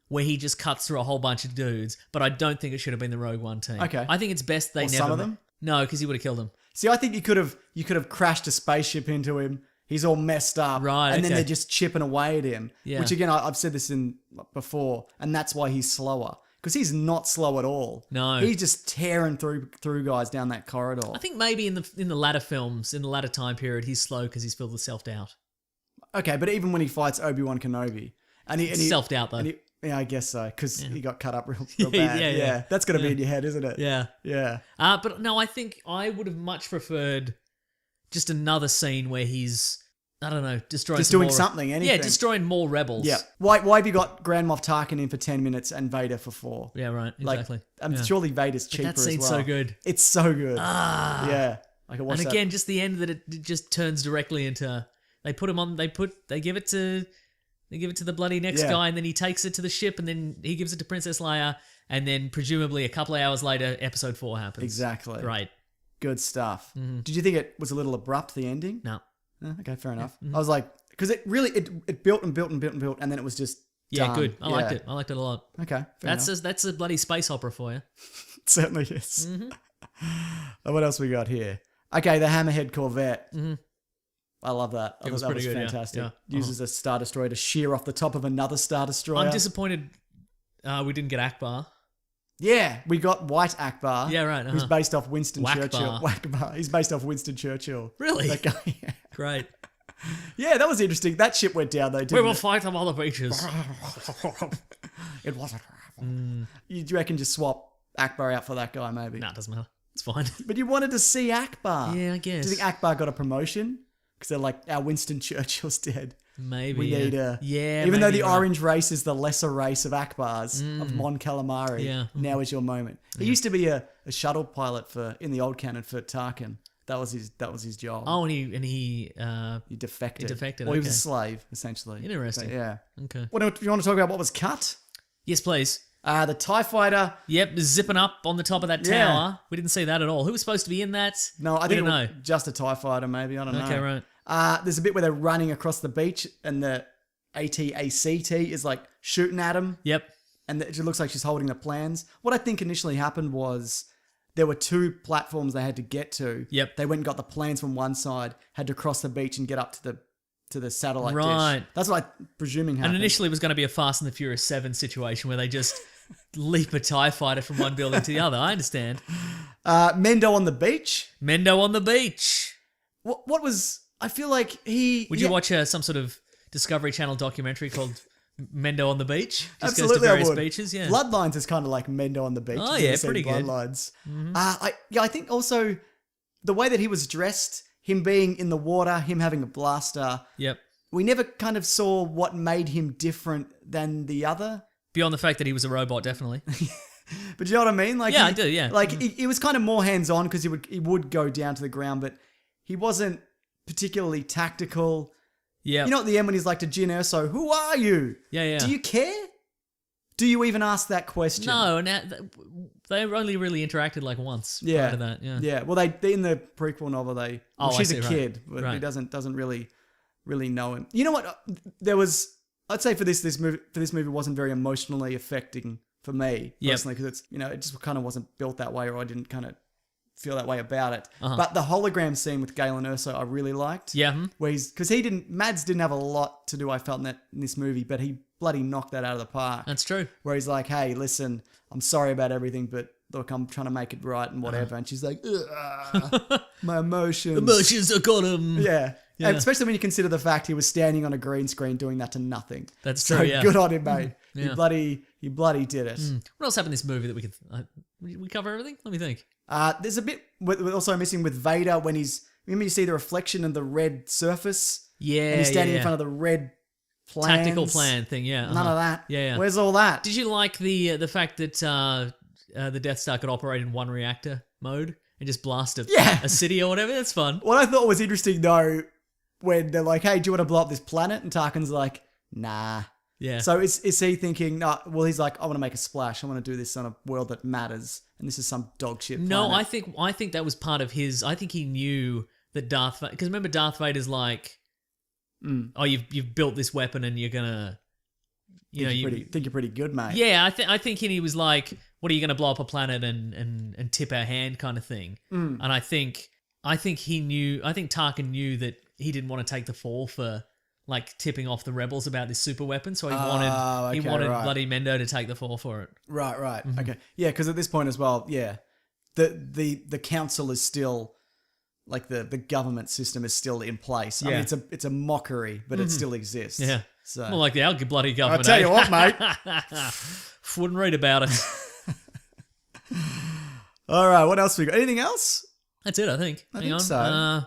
where he just cuts through a whole bunch of dudes, but I don't think it should have been the Rogue One team. Okay. I think it's best they Or never... some of them? No, because he would have killed him. See, I think you could have crashed a spaceship into him. He's all messed up, Right, and then okay. they're just chipping away at him. Yeah. Which again, I've said this before, and that's why he's slower, because he's not slow at all. No. he's just tearing through guys down that corridor. I think maybe in the latter films, in the latter time period, he's slow because he's filled with self-doubt. Okay, but even when he fights Obi-Wan Kenobi, and he Self-doubt, though. and he, yeah, I guess so, because he got cut up real Yeah, bad. yeah. That's gonna be in your head, isn't it? Yeah. yeah. But no, I think I would have much preferred just another scene where he's, I don't know, destroying Just some doing more- something, anything. Yeah, destroying more rebels. Yeah. Why have you got Grand Moff Tarkin in for 10 minutes and Vader for 4? Yeah, right. Like, Exactly. I'm surely Vader's cheaper that scene's as well. so good. It's so good. Yeah. I can watch And that. again, just the end that it just turns directly into. They put him on. They give it to. They give it to the bloody next Yeah. guy, and then he takes it to the ship, and then he gives it to Princess Leia, and then presumably a couple of hours later, Episode 4 happens. Exactly. Right. Good stuff. Did you think it was a little abrupt, the ending? No. Okay, fair enough. I was like, because it really, it built and built and built and built, and then it was just Yeah, done. good. I liked it. I liked it a lot. Okay, fair enough. That's a bloody space opera for you. It certainly is. What else we got here? Okay, the Hammerhead Corvette. I love that. I was thought that pretty was good, yeah. fantastic. Yeah. Uses a Star Destroyer to shear off the top of another Star Destroyer. I'm disappointed we didn't get Akbar. Yeah, we got White Akbar. Yeah, right, Who's uh-huh. based off Winston Wakbar. Churchill. Wakbar. He's based off Winston Churchill. Really? That guy. Yeah. Great. Yeah, that was interesting. That ship went down though, didn't We will it? fight them on the beaches. It wasn't. You reckon just swap Akbar out for that guy, maybe? Nah, doesn't matter. It's fine. But you wanted to see Akbar. Yeah, I guess. Do you think Akbar got a promotion? Because they're like, our Winston Churchill's dead. Maybe. We need a... Yeah, Even though maybe the you're right. orange race is the lesser race of Akbar's, of Mon Calamari, Yeah. now is your moment. He used to be a shuttle pilot in the old canon for Tarkin. That was his job. Oh, and he He defected. He defected, Or he was a okay. slave, essentially. Interesting. But yeah. okay. What do you want to talk about? What was cut? Yes, please. The TIE fighter. Yep, zipping up on the top of that tower. Yeah. We didn't see that at all. Who was supposed to be in that? No, I We think don't it was know. just a TIE fighter, maybe. I don't know. Okay, right. There's a bit where they're running across the beach and the AT-ACT is like shooting at him. Yep. And it looks like she's holding the plans. What I think initially happened was there were two platforms they had to get to. Yep. They went and got the plans from one side, had to cross the beach and get up to the satellite Right. dish. That's what I'm presuming happened. And initially it was going to be a Fast and the Furious 7 situation where they just leap a TIE fighter from one building to the other. I understand. Mendo on the beach. Mendo on the beach. What was... I feel like he... Would you watch some sort of Discovery Channel documentary called Mendo on the Beach? Just Absolutely, goes to various I would. beaches, yeah. Bloodlines is kind of like Mendo on the beach. Oh, You've yeah, ever seen pretty good. Bloodlines. I think also the way that he was dressed, him being in the water, him having a blaster, Yep. we never kind of saw what made him different than the other. Beyond the fact that he was a robot, definitely. But you know what I mean? Like Yeah, I do, yeah. Like he was kind of more hands-on because he would go down to the ground, but he wasn't particularly tactical. Yeah. You know at the end when he's like to Jyn Erso, who are you? Yeah, yeah. Do you care? Do you even ask that question? No, and they only really interacted like once Yeah. prior to that. Yeah. Yeah. Well, they in the prequel novel Oh, I she's see, a right. kid, but he Right. doesn't really know him. You know what? There was I'd say for this movie wasn't very emotionally affecting for me Yep. personally because it's it just kind of wasn't built that way or I didn't kind of feel that way about it. Uh-huh. But the hologram scene with Galen Erso I really liked. Yeah. Where because Mads didn't have a lot to do I felt in this movie, but he bloody knocked that out of the park. That's true. Where he's like, hey, listen, I'm sorry about everything, but look, I'm trying to make it right and whatever. And she's like, "Ugh, my emotions. Emotions have got him. Yeah. Yeah. And especially when you consider the fact he was standing on a green screen doing that to nothing. That's So true, yeah. good on him, mate. Yeah. You bloody did it. What else happened in this movie that we could... we cover everything? Let me think. There's a bit we're also missing with Vader when remember you see the reflection in the red surface? Yeah, And he's standing yeah, in front of the red plans. Tactical plan thing, yeah. None of that. Yeah, yeah. Where's all that? Did you like the fact that the Death Star could operate in one reactor mode and just blast Yeah. a city or whatever? That's fun. What I thought was interesting though, when they're like, hey, do you want to blow up this planet? And Tarkin's like, nah. Yeah. So is he thinking, no, well, he's like, I want to make a splash. I want to do this on a world that matters. And this is some dog shit planet. No, I think that was part of his... I think he knew that Darth Vader... Because remember Darth Vader's like, oh, you've built this weapon and you're gonna... think you're pretty good, mate. Yeah, I think he was like, what are you going to blow up a planet and tip our hand kind of thing. And I think he knew... I think Tarkin knew that he didn't want to take the fall for... like tipping off the rebels about this super weapon, so he wanted right. bloody Mendo to take the fall for it. Right. Okay. Yeah, because at this point as well, yeah, the council is still like the government system is still in place. I Yeah. mean, it's a mockery, but it still exists. Yeah, So more like the bloody I'll government. tell you what, mate. Wouldn't read about it. All right, what else we got? Anything else? That's it, I think. I Hang think on. so.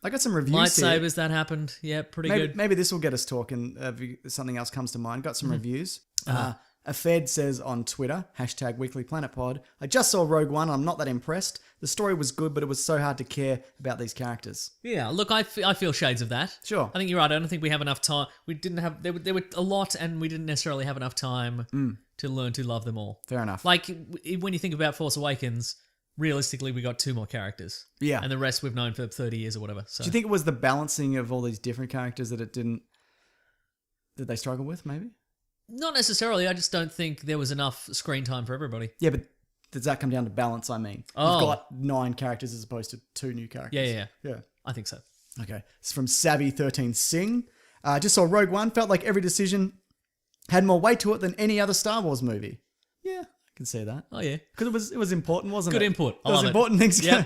I got some reviews here. Lightsabers, that happened. Yeah, pretty good. Maybe this will get us talking. If something else comes to mind. Got some reviews. A Fed says on Twitter, #WeeklyPlanetPod, I just saw Rogue One. I'm not that impressed. The story was good, but it was so hard to care about these characters. Yeah, look, I feel shades of that. Sure. I think you're right. I don't think we have enough time. We didn't have... There were a lot, and we didn't necessarily have enough time to learn to love them all. Fair enough. Like, when you think about Force Awakens, realistically, we got 2 more characters. Yeah. And the rest we've known for 30 years or whatever. So. Do you think it was the balancing of all these different characters that they struggle with, maybe? Not necessarily. I just don't think there was enough screen time for everybody. Yeah, but does that come down to balance, I mean? Oh. You've got 9 characters as opposed to 2 new characters. Yeah. I think so. Okay. It's from Savvy13 Singh. Just saw Rogue One. Felt like every decision had more weight to it than any other Star Wars movie. Yeah, I can see that. Oh yeah, Because it was important, wasn't good it? input. I It was love it. important things. Yeah.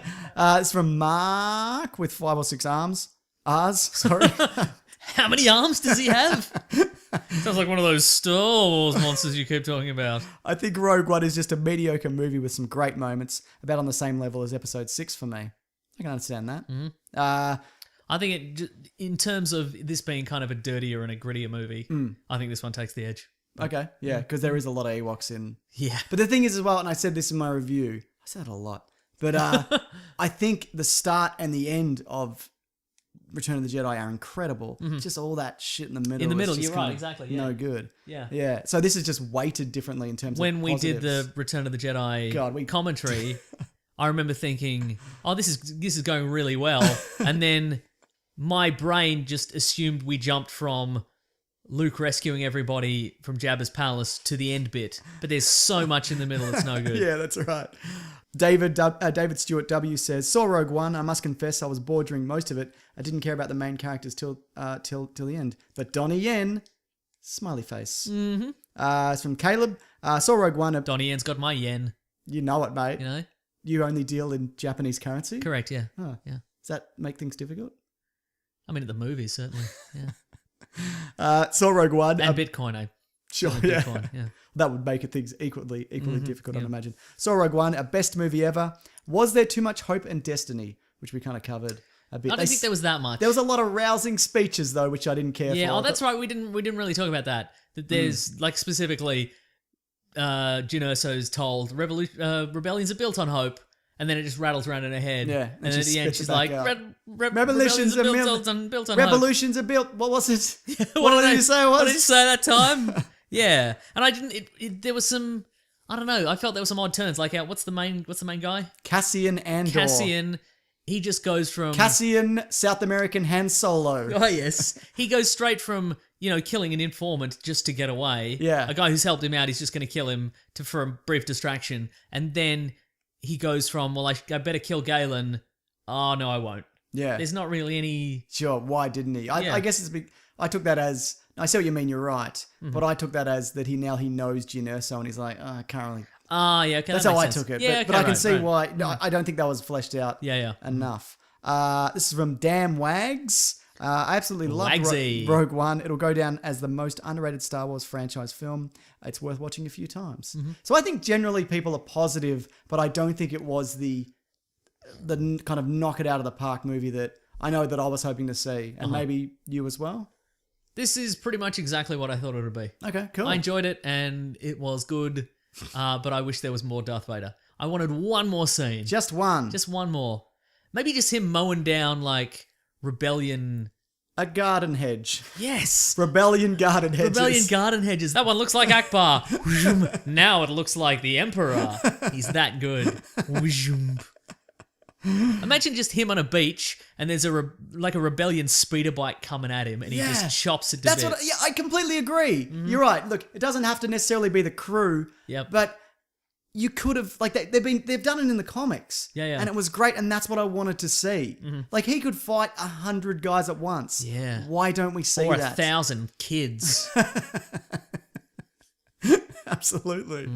It's from Mark with 5 or 6 arms. R's, sorry. How many arms does he have? Sounds like one of those Star Wars monsters you keep talking about. I think Rogue One is just a mediocre movie with some great moments, about on the same level as Episode 6 for me. I can understand that. I think in terms of this being kind of a dirtier and a grittier movie, I think this one takes the edge. Okay, yeah, because there is a lot of Ewoks in. Yeah. But the thing is as well, and I said this in my review, I said it a lot, but I think the start and the end of Return of the Jedi are incredible. Just all that shit in the middle. In the middle, is just you're kind right, of exactly, yeah. No good. Yeah. Yeah. So this is just weighted differently in terms When of we did positives. the Return of the Jedi God, commentary, I remember thinking, "Oh, this is going really well," and then my brain just assumed we jumped from Luke rescuing everybody from Jabba's palace to the end bit, but there's so much in the middle, it's no good. Yeah, that's right. David Stewart W says, saw Rogue One. I must confess I was bored during most of it. I didn't care about the main characters till the end. But Donnie Yen, smiley face. Mm-hmm. It's from Caleb. Saw Rogue One. Donnie Yen's got my yen, You know it, mate. you know? You only deal in Japanese currency? Correct, yeah. Oh. Yeah. Does that make things difficult? I mean, at the movies, certainly. Yeah. Saw Rogue One. And Bitcoin, Sure, and yeah. Bitcoin, yeah. That would make things equally difficult, I'd yeah. imagine. Saw Rogue One, our best movie ever. Was there too much hope and destiny? Which we kind of covered a bit. I don't think there was that much. There was a lot of rousing speeches though, which I didn't care for. Yeah, oh, that's right. We didn't really talk about that. That there's like specifically, Jyn Erso's told rebellions are built on hope, and then it just rattles around in her head. Yeah, and then at she the end spits it she's back like, out. revolutions are built on hope. Revolutions are built. What was it? What did you say it was? What did you say that time? Yeah, and I didn't. There was some. I don't know. I felt there were some odd turns. Like, what's the main guy? Cassian Andor. Cassian. He just goes from Cassian, South American Han Solo. Oh yes, he goes straight from killing an informant just to get away. Yeah. A guy who's helped him out, he's just going to kill him for a brief distraction, and then he goes from I better kill Galen. Oh no, I won't. Yeah. There's not really any. Sure. Why didn't he? Yeah. I guess it's big. I took that as. I see what you mean. You're right, Mm-hmm. but I took that as that he knows Jyn Erso, and he's like, I can't really. Ah, yeah. Okay, That's that how I makes sense. took it. Yeah, but okay, I can right, see right. why. No, I don't think that was fleshed out. Yeah. Enough. This is from Damn Wags. I absolutely love Wagsy. Rogue One. It'll go down as the most underrated Star Wars franchise film. It's worth watching a few times. Mm-hmm. So I think generally people are positive, but I don't think it was the kind of knock it out of the park movie that I know that I was hoping to see, and maybe you as well. This is pretty much exactly what I thought it would be. Okay, cool. I enjoyed it, and it was good, but I wish there was more Darth Vader. I wanted one more scene. Just one. Just one more. Maybe just him mowing down, like, rebellion. A garden hedge. Yes! Rebellion garden hedges. Rebellion garden hedges. That one looks like Akbar. Now it looks like the Emperor. He's that good. Imagine just him on a beach, and there's a rebellion speeder bike coming at him, and he just chops it to That's bits. I completely agree. You're right. Look, it doesn't have to necessarily be the crew. Yep. But you could have they've done it in the comics. Yeah. And it was great, and that's what I wanted to see. Like he could fight 100 guys at once. Yeah. Why don't we see Or that? 1,000 kids. Absolutely.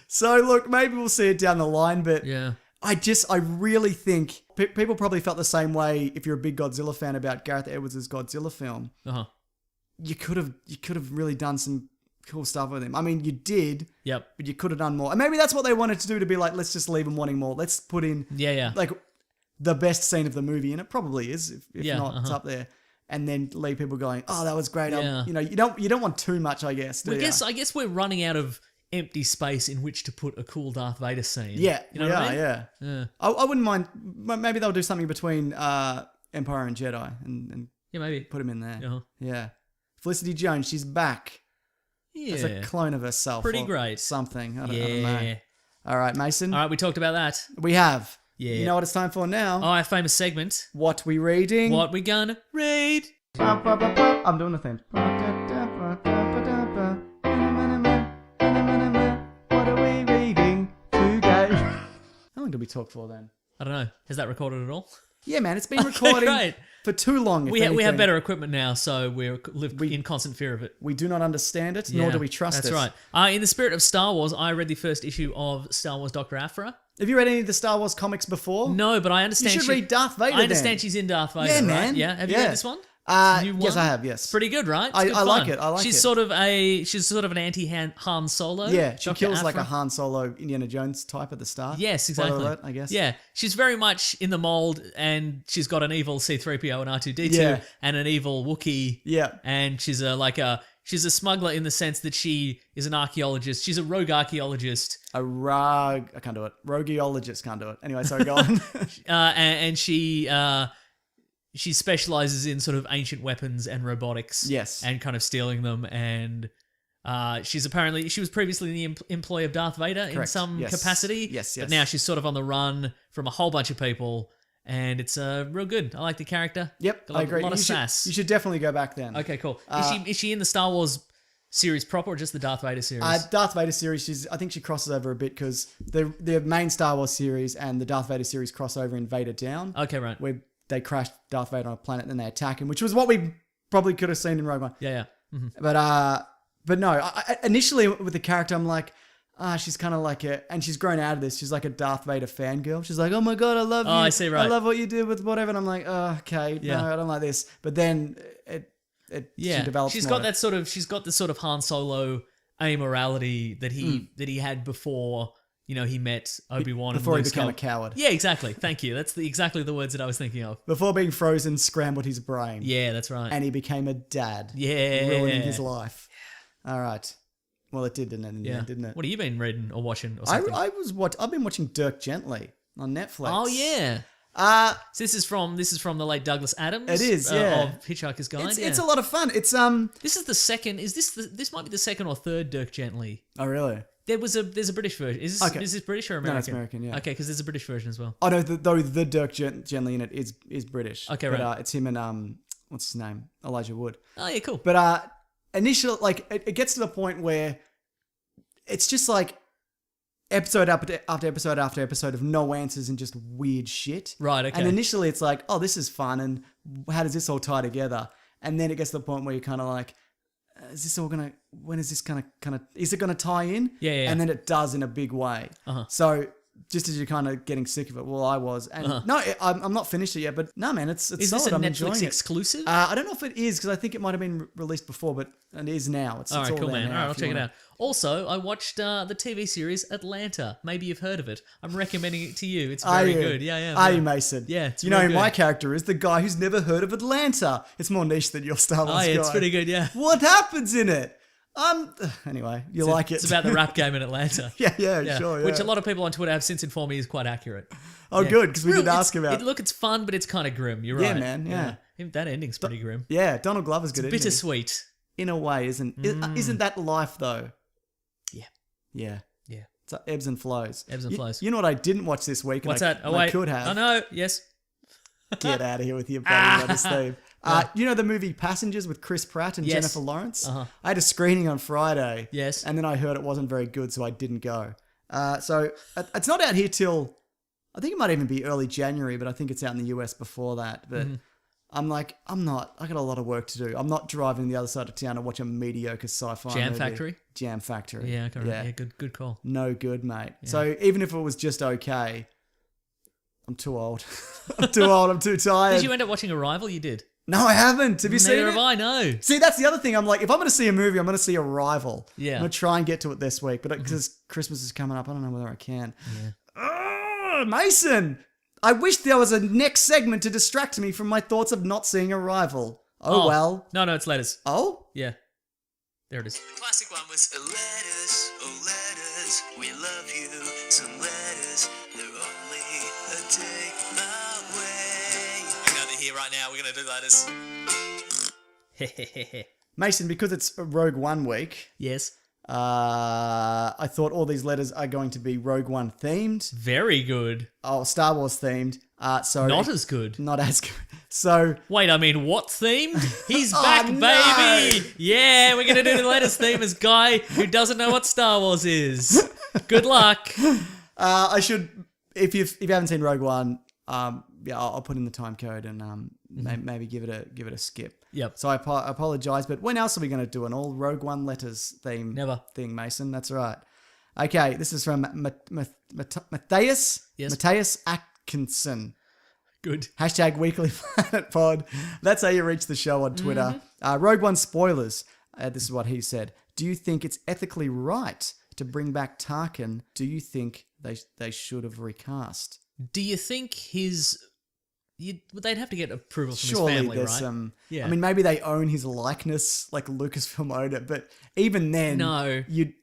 So look, maybe we'll see it down the line, but Yeah. I really think people probably felt the same way if you're a big Godzilla fan about Gareth Edwards' Godzilla film. Uh-huh. You could have really done some cool stuff with him. I mean, you did, Yep. but you could have done more. And maybe that's what they wanted to do, to be like, let's just leave them wanting more. Let's put in Yeah. like the best scene of the movie, and it probably is. If Yeah, not, it's up there. And then leave people going, oh, that was great. Yeah. You don't want too much, I guess. Do I ya? guess we're running out of empty space in which to put a cool Darth Vader scene. Yeah, You know we what are, I mean? yeah. I wouldn't mind. Maybe they'll do something between Empire and Jedi and Yeah, maybe. put him in there. Uh-huh. Yeah. Felicity Jones, she's back. Yeah. It's a clone of herself. Pretty or great. Something. I don't know. Yeah. All right, Mason. All right, we talked about that. We have. Yeah. You know what it's time for now? Oh, our famous segment. What we reading? What we gonna read? I'm doing the thing. What are we reading today? How long did we talk for then? I don't know. Has that recorded at all? Yeah, man, it's been recording great. for too long. if We have anything. better equipment now, so we live in constant fear of it. We do not understand it, nor Yeah, do we trust it. That's right. In the spirit of Star Wars, I read the first issue of Star Wars Dr. Aphra. Have you read any of the Star Wars comics before? No, but I You understand. should read Darth Vader. I understand then. she's in Darth Vader. Yeah, right? man. Yeah. Have you Yeah. read this one? New Yes, one? I have. Yes. Pretty good, right? It's I good like fun. it, I like she's it. She's sort of an anti-Han Solo. Yeah, she Dr. kills like a Aphra. Han Solo, Indiana Jones type at the start. Yes, Spoiler exactly. alert, I guess. Yeah, she's very much in the mold, and she's got an evil C-3PO and R2-D2, Yeah. and an evil Wookiee. Yeah. And she's a smuggler in the sense that she is an archaeologist. She's a rogue archaeologist, I can't do it. Rogueologist can't do it. Anyway, sorry, go on. and she specializes in sort of ancient weapons and robotics. Yes. and kind of stealing them. And she was previously the employee of Darth Vader in Correct. some Yes. capacity. Yes, But yes. now she's sort of on the run from a whole bunch of people, and it's real good. I like the character. Yep, Got a lot, I agree. A lot of you sass. You should definitely go back then. Okay, cool. Is she in the Star Wars series proper, or just the Darth Vader series? Darth Vader series, I think she crosses over a bit because the main Star Wars series and the Darth Vader series cross over in Vader Down, Okay, right. where they crash Darth Vader on a planet and then they attack him, which was what we probably could have seen in Rogue One. Yeah. But no, initially with the character, I'm like, she's kind of like and she's grown out of this. She's like a Darth Vader fangirl. She's like, oh my God, I love you. I see, right. I love what you did with whatever. And I'm like, oh, okay, Yeah. no, I don't like this. But then Yeah, she develops she's more. got the sort of Han Solo amorality that he had before. He met Obi-Wan before he and Luke became a Skywalker. coward. Yeah, exactly. Thank you. That's exactly the words that I was thinking of. Before being frozen, scrambled his brain. Yeah, that's right. And he became a dad. Yeah. Ruining his life. All right. Well, it did, didn't it? In the Yeah, end, didn't it? What have you been reading or watching or something? I've been watching Dirk Gently on Netflix. Oh yeah. Uh So this is from the late Douglas Adams. It is, yeah. Of Hitchhiker's Guide. it's a lot of fun. It's This is the second. This might be the second or third Dirk Gently. Oh really? There's a British version. Is this British or American? No, it's American, yeah. Okay, because there's a British version as well. Oh no, the Dirk Gently in it is British. Okay, but, right. It's him and what's his name? Elijah Wood. Oh yeah, cool. But initially, like it gets to the point where it's just like episode after episode after episode of no answers and just weird shit. Right, okay. And initially it's like, oh, this is fun, and how does this all tie together? And then it gets to the point where you're kind of like, is this all gonna? When is this gonna is it gonna tie in? Yeah. And then it does in a big way. Uh-huh. So just as you're kind of getting sick of it, well, I was, and no, I'm not finished it yet, but no, man, it's Is solid. this a I'm enjoying Netflix it. exclusive? I don't know if it is because I think it might have been released before, but it is now. It's all right, all cool, there man. now All right, I'll if you check it wanna- out. Also, I watched the TV series Atlanta. Maybe you've heard of it. I'm recommending it to you. It's Are very you? good. Yeah. Are you, Mason? Yeah, it's you know real who my good. character is? The guy who's never heard of Atlanta. It's more niche than your Star Wars Oh, yeah, guy. it's pretty good. Yeah. What happens in it? Anyway, you like it. It's about the rap game in Atlanta. yeah, sure. Yeah. Which a lot of people on Twitter have since informed me is quite accurate. Oh, Yeah. good, because we Real- did ask it's- about. It's fun, but it's kind of grim. You're Yeah, right. man, yeah. That ending's pretty grim. Yeah, Donald Glover's good. isn't he? Bittersweet. In a way, isn't that life though? Yeah. Yeah. Yeah. It's like ebbs and flows. Ebbs and flows. You know what I didn't watch this week? and What's I, that? Oh, and I wait. could have. Oh, no. Yes. Get out of here with your bloody letter, Steve. You know the movie Passengers with Chris Pratt and Yes. Jennifer Lawrence? Uh-huh. I had a screening on Friday. Yes. And then I heard it wasn't very good, so I didn't go. So it's not out here till, I think it might even be early January, but I think it's out in the US before that. But I'm like, I got a lot of work to do. I'm not driving the other side of town to watch a mediocre sci-fi Jam movie. Factory? Jam Factory. Yeah, okay, yeah, good call. No good, mate. So even if it was just okay, I'm too old. I'm too old. I'm too tired. Did you end up watching Arrival? You did. No, I haven't. Have you seen Neither it? have I, no. See, that's the other thing. I'm like, if I'm going to see a movie, I'm going to see Arrival. Yeah. I'm going to try and get to it this week, but because Christmas is coming up, I don't know whether I can. Yeah. Mason, I wish there was a next segment to distract me from my thoughts of not seeing Arrival. Oh, well. No, it's letters. Oh? Yeah. There it is. The classic one was letters, oh letters, we love you. Some letters, they're only a day away. I know they're here right now. We're gonna do letters. Mason, because it's Rogue One week, Yes. I thought all these letters are going to be Rogue One themed. Very good. Oh, Star Wars themed. So Not as good. Not as good. So Wait, I mean, what themed? He's Oh, back, no. baby! Yeah, we're gonna do the letters theme as guy who doesn't know what Star Wars is. Good luck. I should, if you haven't seen Rogue One, yeah, I'll put in the time code and maybe give it a skip. Yep. So I apologize, but when else are we going to do an all Rogue One letters theme? Never. Thing, Mason. That's right. Okay, this is from Matthias. Yes. Matthias Atkinson. Good. Hashtag Weekly Planet Pod. That's how you reach the show on Twitter. Rogue One spoilers. This is what he said. Do you think it's ethically right to bring back Tarkin? Do you think they should have recast? Do you think they'd have to get approval from Surely his family, there's right? some. Yeah. I mean, maybe they own his likeness, like Lucasfilm owned it, but even then, No. you'd.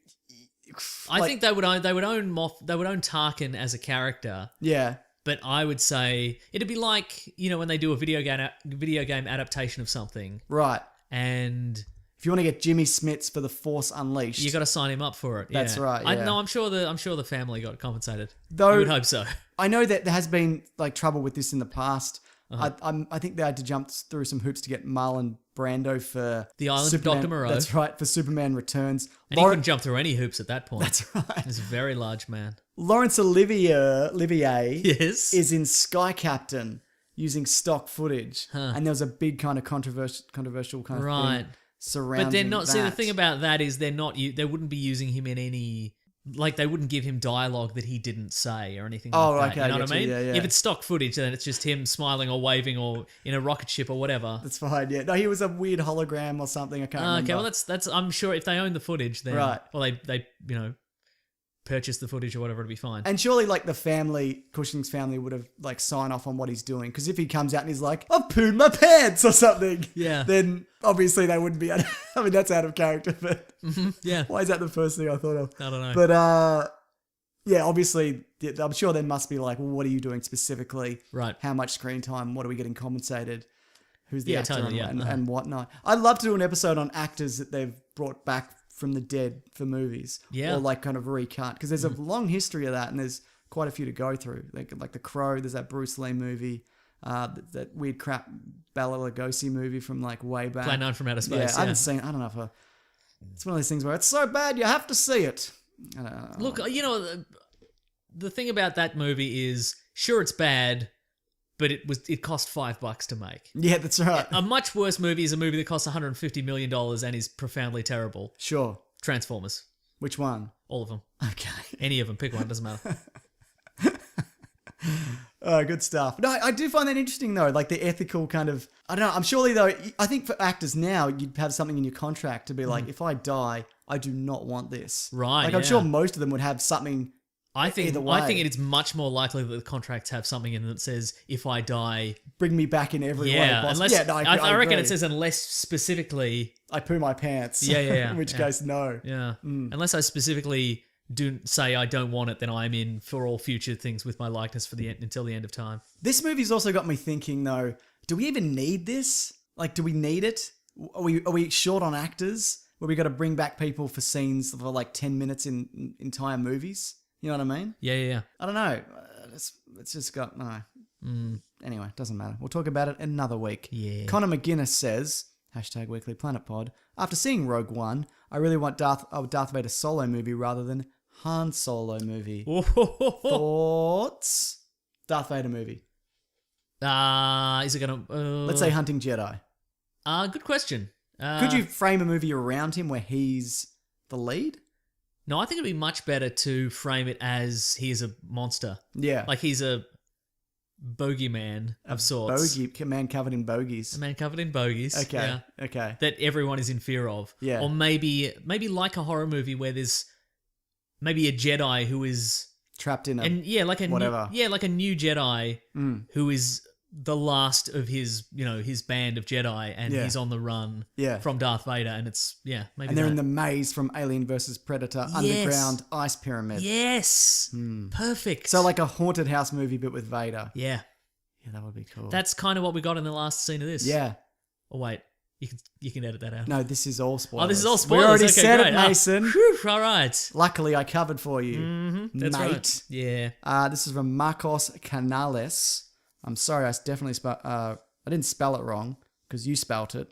I think they would own Tarkin as a character. Yeah. But I would say it'd be like, when they do a video game adaptation of something, Right. and If you want to get Jimmy Smits for The Force Unleashed, you got to sign him up for it. That's yeah. right, yeah. I'm sure the family got compensated. Though- you would hope so. I know that there has been like trouble with this in the past. Uh-huh. I think they had to jump through some hoops to get Marlon Brando for The Island of Superman- Dr. Moreau. That's right, for Superman Returns. And he couldn't jump through any hoops at that point. That's right. He's a very large man. Laurence Olivier Yes. is in Sky Captain using stock footage, and there was a big kind of controversial kind of Right. thing surrounding. But they're not. that. See, the thing about that is they wouldn't be using him in any. Like, they wouldn't give him dialogue that he didn't say or anything Oh, like okay, that. You I know what I get mean? you, yeah, yeah. If it's stock footage, then it's just him smiling or waving or in a rocket ship or whatever. That's fine. Yeah, no, he was a weird hologram or something. I can't remember. Okay, well that's. I'm sure if they own the footage, then Right. Well, they purchase the footage or whatever, it'll be fine. And surely, like, the family, Cushing's family would have, like, signed off on what he's doing. Because if he comes out and he's like, I've pooed my pants or something, Yeah. then obviously they wouldn't be. I mean, that's out of character, but Yeah. why is that the first thing I thought of? I don't know. But, yeah, obviously, I'm sure there must be, like, well, what are you doing specifically? Right. How much screen time? What are we getting compensated? Who's the Yeah, actor totally, and, yeah. and whatnot? I'd love to do an episode on actors that they've brought back from the dead for movies. Yeah. Or like kind of recut. Because there's a long history of that and there's quite a few to go through. Like The Crow, there's that Bruce Lee movie, that weird crap Bela Lugosi movie from like way back. Plan 9 from Outer Space. Yeah, I haven't seen, I don't know if it's one of those things where it's so bad you have to see it. I don't know. Look, the thing about that movie is, sure, it's bad, but it cost $5 to make. Yeah, that's right. A much worse movie is a movie that costs $150 million and is profoundly terrible. Sure. Transformers. Which one? All of them. Okay. Any of them. Pick one. Doesn't matter. Good stuff. No, I do find that interesting though, like the ethical kind of, I don't know, I'm surely though, I think for actors now, you'd have something in your contract to be like, if I die, I do not want this. Right, Like I'm yeah. sure most of them would have something. I think Either way. it is much more likely that the contracts have something in that says, if I die... Bring me back in every way Yeah, possible. unless... Yeah, no, I reckon agree. it says unless specifically... I poo my pants. Yeah, yeah, yeah, in which yeah. case, no. Yeah. Unless I specifically do say I don't want it, then I'm in for all future things with my likeness for until the end of time. This movie's also got me thinking though, do we even need this? Like, do we need it? Are we short on actors? Where we got to bring back people for scenes for like 10 minutes in entire movies? You know what I mean? Yeah, yeah, yeah. I don't know. It's just got no. Anyway, doesn't matter. We'll talk about it another week. Yeah. Connor McGuinness says, #Weekly Planet Pod. After seeing Rogue One, I really want Darth Vader solo movie rather than Han Solo movie. Thoughts? Darth Vader movie. Is it gonna... Let's say Hunting Jedi. Good question. Could you frame a movie around him where he's the lead? No, I think it'd be much better to frame it as he's a monster. Yeah. Like he's a bogeyman of sorts. Bogey, man covered in bogeys. A man covered in bogeys. Okay. Yeah. Okay. That everyone is in fear of. Yeah. Or maybe like a horror movie where there's maybe a Jedi who is Trapped in a. like a whatever. like a new Jedi who is the last of his band of Jedi, and Yeah. he's on the run Yeah. from Darth Vader, and it's maybe and they're in that. the maze from Alien vs. Predator underground ice pyramid. Yes. Perfect. So like a haunted house movie, but with Vader. yeah. Yeah, that would be cool. That's kind of what we got in the last scene of this. Yeah. Oh wait, you can edit that out. No, this is all spoilers. Oh, this is all spoilers. We already Okay, said great. it, Mason. Whew, all right. Luckily, I covered for you, That's mate. right. Yeah. This is from Marcos Canales. I'm sorry, I definitely I didn't spell it wrong because you spelt it,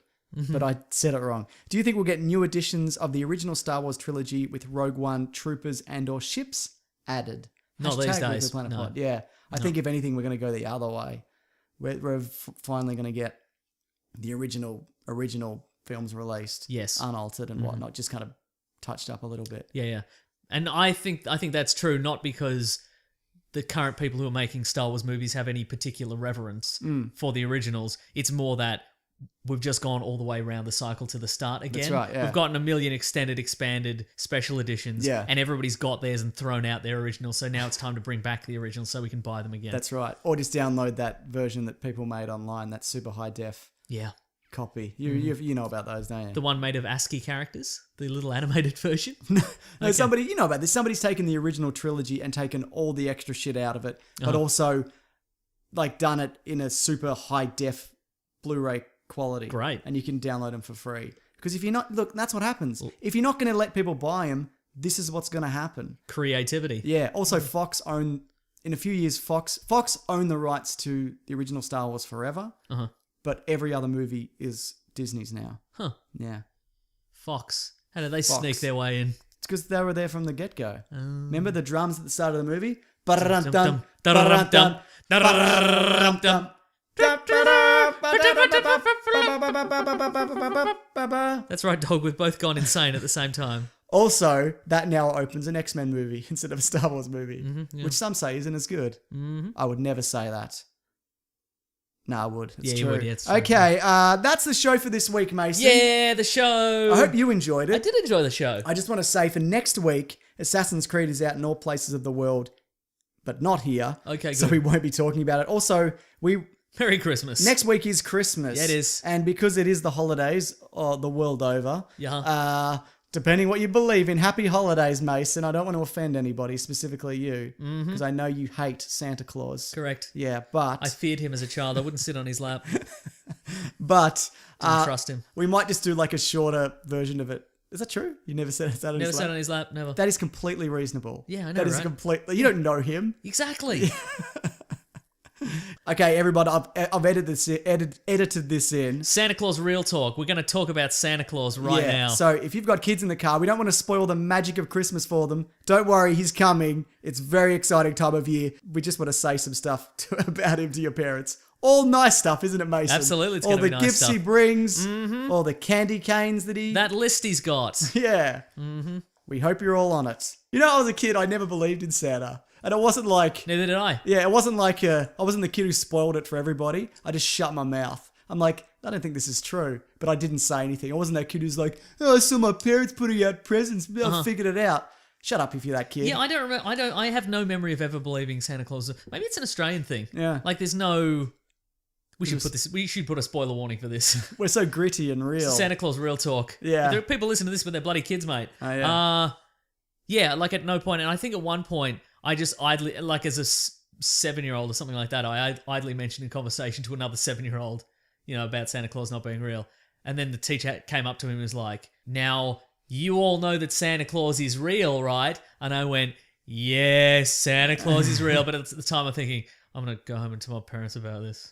but I said it wrong. Do you think we'll get new editions of the original Star Wars trilogy with Rogue One troopers and/or ships added? Not these Weekly days, Planet no. Pod. Yeah, I think if anything, we're going to go the other way. we're finally going to get the original films released, Yes. unaltered and whatnot, just kind of touched up a little bit. Yeah. And I think that's true, not because the current people who are making Star Wars movies have any particular reverence for the originals. It's more that we've just gone all the way around the cycle to the start again. That's right, yeah. We've gotten a million extended, expanded, special editions, Yeah. and everybody's got theirs and thrown out their originals. So now it's time to bring back the originals so we can buy them again. That's right. Or just download that version that people made online, that super high def yeah. copy. You know about those, don't you? The one made of ASCII characters, the little animated version. No, somebody, you know about this. Somebody's taken the original trilogy and taken all the extra shit out of it, but also like done it in a super high def Blu-ray quality. Great. And you can download them for free. Because if you're not, look, that's what happens. If you're not going to let people buy them, this is what's going to happen. Creativity. Yeah. Also, in a few years, Fox own the rights to the original Star Wars forever. Uh-huh. But every other movie is Disney's now. Huh. Yeah. Fox. How did they Fox. sneak their way in? It's because they were there from the get-go. Remember the drums at the start of the movie? Dum-dum, da-da-dum-dum, da-da-dum-dum. That's right, dog. We've both gone insane at the same time. Also, that now opens an X-Men movie instead of a Star Wars movie, Yeah. which some say isn't as good. I would never say that. No, I would. It's Yeah, you true. would, yeah, it's true. Okay, that's the show for this week, Mason. Yeah, the show. I hope you enjoyed I it. did enjoy the show. I just want to say for next week, Assassin's Creed is out in all places of the world, but not here. Okay, So good. we won't be talking about it. Also, Merry Christmas. next week is Christmas. Yeah, it is. And because it is the holidays the world over, Yeah. depending what you believe in, happy holidays, Mason. I don't want to offend anybody, specifically you, because I know you hate Santa Claus. Correct. Yeah, but I feared him as a child. I wouldn't sit on his lap. Didn't trust him. we might just do like a shorter version of it. Is that true? You never said on Never his sat lap? on his lap. Never. That is completely reasonable. Yeah, I know, That is right? completely. You don't know him. Exactly. Okay, everybody, I've edited this in. Santa Claus Real Talk. We're going to talk about Santa Claus right now. So if you've got kids in the car, we don't want to spoil the magic of Christmas for them. Don't worry, he's coming. It's a very exciting time of year. We just want to say some stuff about him to your parents. All nice stuff, isn't it, Mason? Absolutely, it's all gonna the be nice gifts stuff. he brings, all the candy canes that he. That list he's got. Yeah. Mm-hmm. We hope you're all on it. You know, as a kid, I never believed in Santa, and it wasn't like. Neither did I. Yeah, it wasn't like I wasn't the kid who spoiled it for everybody. I just shut my mouth. I'm like, I don't think this is true, but I didn't say anything. I wasn't that kid who's like, oh, I saw my parents putting out presents. I figured it out. Shut up if you're that kid. Yeah, I don't remember. I have no memory of ever believing Santa Claus. Maybe it's an Australian thing. Yeah. Like there's no. We should put a spoiler warning for this. We're so gritty and real. Santa Claus Real Talk. Yeah. There are people listening to this with their bloody kids, mate. Oh, yeah. Yeah, like at no point, and I think at one point, I just idly, like as a 7-year-old or something like that, I idly mentioned in conversation to another 7-year-old, about Santa Claus not being real. And then the teacher came up to him and was like, now, you all know that Santa Claus is real, right? And I went, yes, Santa Claus is real. But at the time I'm thinking, I'm going to go home and tell my parents about this.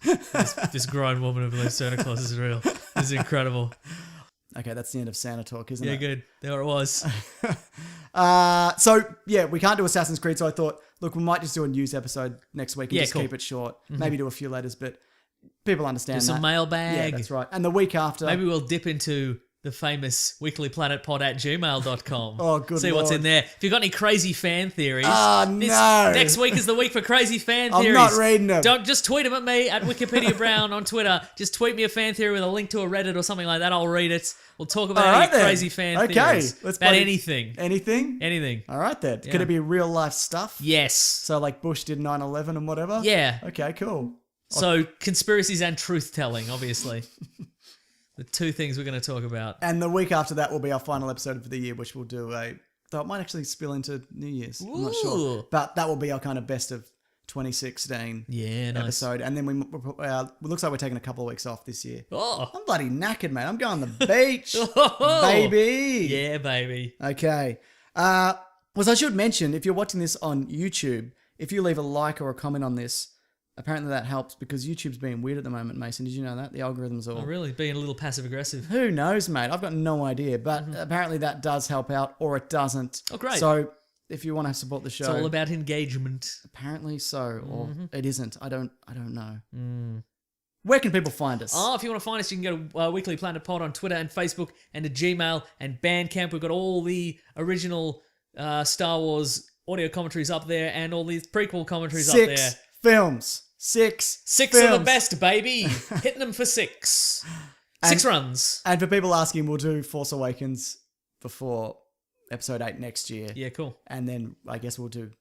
This grown woman who believes Santa Claus is real. This is incredible. Okay, that's the end of Santa talk, isn't Yeah, it? good. There it was. So, yeah, we can't do Assassin's Creed, so I thought, look, we might just do a news episode next week and Yeah, just cool. keep it short. Maybe do a few letters, but people understand Do that. some mailbag. Yeah, that's right. And the week after... Maybe we'll dip into the famous weeklyplanetpod@gmail.com. Oh, good See what's Lord. in there. If you've got any crazy fan theories. Oh, no. Next week is the week for crazy fan I'm theories. not reading them. Don't just tweet them at me at Wikipedia Brown on Twitter. Just tweet me a fan theory with a link to a Reddit or something like that. I'll read it. We'll talk about All right, any then. crazy fan Okay, theories. let's about bloody- anything. Anything? Anything. All right, then. Could it be real life stuff? Yes. So, like Bush did 9/11 and whatever? Yeah. Okay, cool. So conspiracies and truth telling, obviously. The two things we're going to talk about. And the week after that will be our final episode for the year, which we'll do though it might actually spill into New Year's. I'm not sure. Ooh. But that will be our kind of best of 2016 Yeah, nice. episode. And then it looks like we're taking a couple of weeks off this year. Oh. I'm bloody knackered, mate. I'm going to the beach. Oh. Baby. Yeah, baby. Okay. I should mention, if you're watching this on YouTube, if you leave a like or a comment on this, apparently that helps because YouTube's being weird at the moment, Mason. Did you know that? The algorithms all... Oh, really? Being a little passive aggressive. Who knows, mate? I've got no idea. But apparently that does help out or it doesn't. Oh, great. So if you want to support the show... It's all about engagement. Apparently so. Or it isn't. I don't know. Where can people find us? Oh, if you want to find us, you can go to Weekly Planet Pod on Twitter and Facebook and to Gmail and Bandcamp. We've got all the original Star Wars audio commentaries up there and all these prequel commentaries up there. 6 films. 6 Six films. are the best, baby. Hitting them for 6. 6 runs. And for people asking, we'll do Force Awakens before episode 8 next year. Yeah, cool. And then I guess we'll do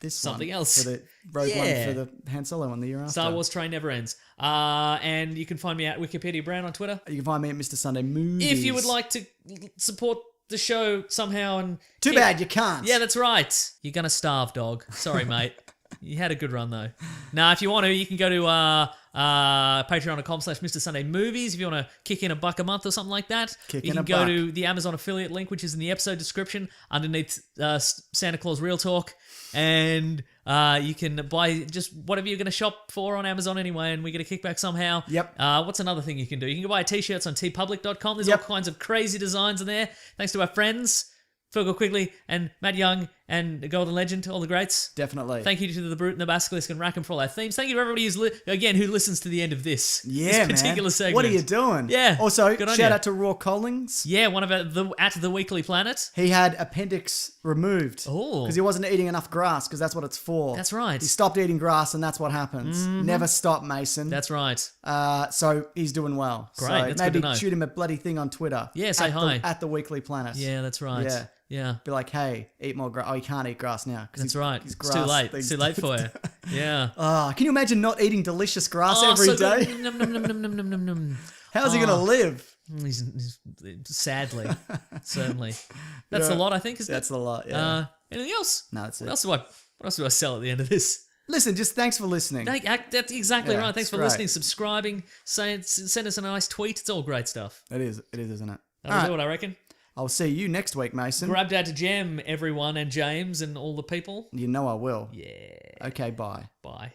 this Something one else. for the Rogue Yeah. One, for the Han Solo one the year after. Star Wars train never ends. And you can find me at Wikipedia Brown on Twitter. You can find me at Mr. Sunday Movies. If you would like to support the show somehow and... Too bad you can't. Yeah, that's right. You're going to starve, dog. Sorry, mate. You had a good run, though. Now, if you want to, you can go to patreon.com/Mr. Sunday Movies if you want to kick in $1 a month or something like that. Kick you in can a go buck. to the Amazon affiliate link, which is in the episode description underneath Santa Claus Real Talk. And you can buy just whatever you're going to shop for on Amazon anyway, and we get a kickback somehow. Yep. What's another thing you can do? You can go buy t-shirts on tpublic.com. There's Yep. all kinds of crazy designs in there. Thanks to our friends, Fergal Quigley and Matt Young and the Golden Legend, all the greats. Definitely. Thank you to the Brute and the Basilisk and Rackham for all our themes. Thank you to everybody who's, who listens to the end of this. Yeah, this particular man. segment. What are you doing? Yeah, Also, good on shout ya. out to Raw Collins. Yeah, one of at the Weekly Planet. He had appendix removed Oh. because he wasn't eating enough grass, because that's what it's for. That's right. He stopped eating grass, and that's what happens. Never stop, Mason. That's right. So he's doing well. Great, So that's good maybe to know. shoot him a bloody thing on Twitter. Yeah, say hi. At the Weekly Planet. Yeah, that's right. Yeah. Yeah. Be like, hey, eat more grass. Oh, he can't eat grass now. That's right. His It's too grass late. thing's- It's too late for you. Yeah. Can you imagine not eating delicious grass Oh, every so day? good. Num, num, num, num, num, num, num, num. How's he going to live? He's sadly, certainly. That's a lot, I think, isn't That's it? a lot, yeah. Anything else? No, that's it. What else do I sell at the end of this? Listen, just thanks for listening. That's exactly Yeah, right. Thanks it's for great. listening, subscribing, send us a nice tweet. It's all great stuff. It is, isn't it? That'll All do right. it, I reckon. I'll see you next week, Mason. Grab Dad to Jam, everyone, and James and all the people. You know I will. Yeah. Okay, bye. Bye.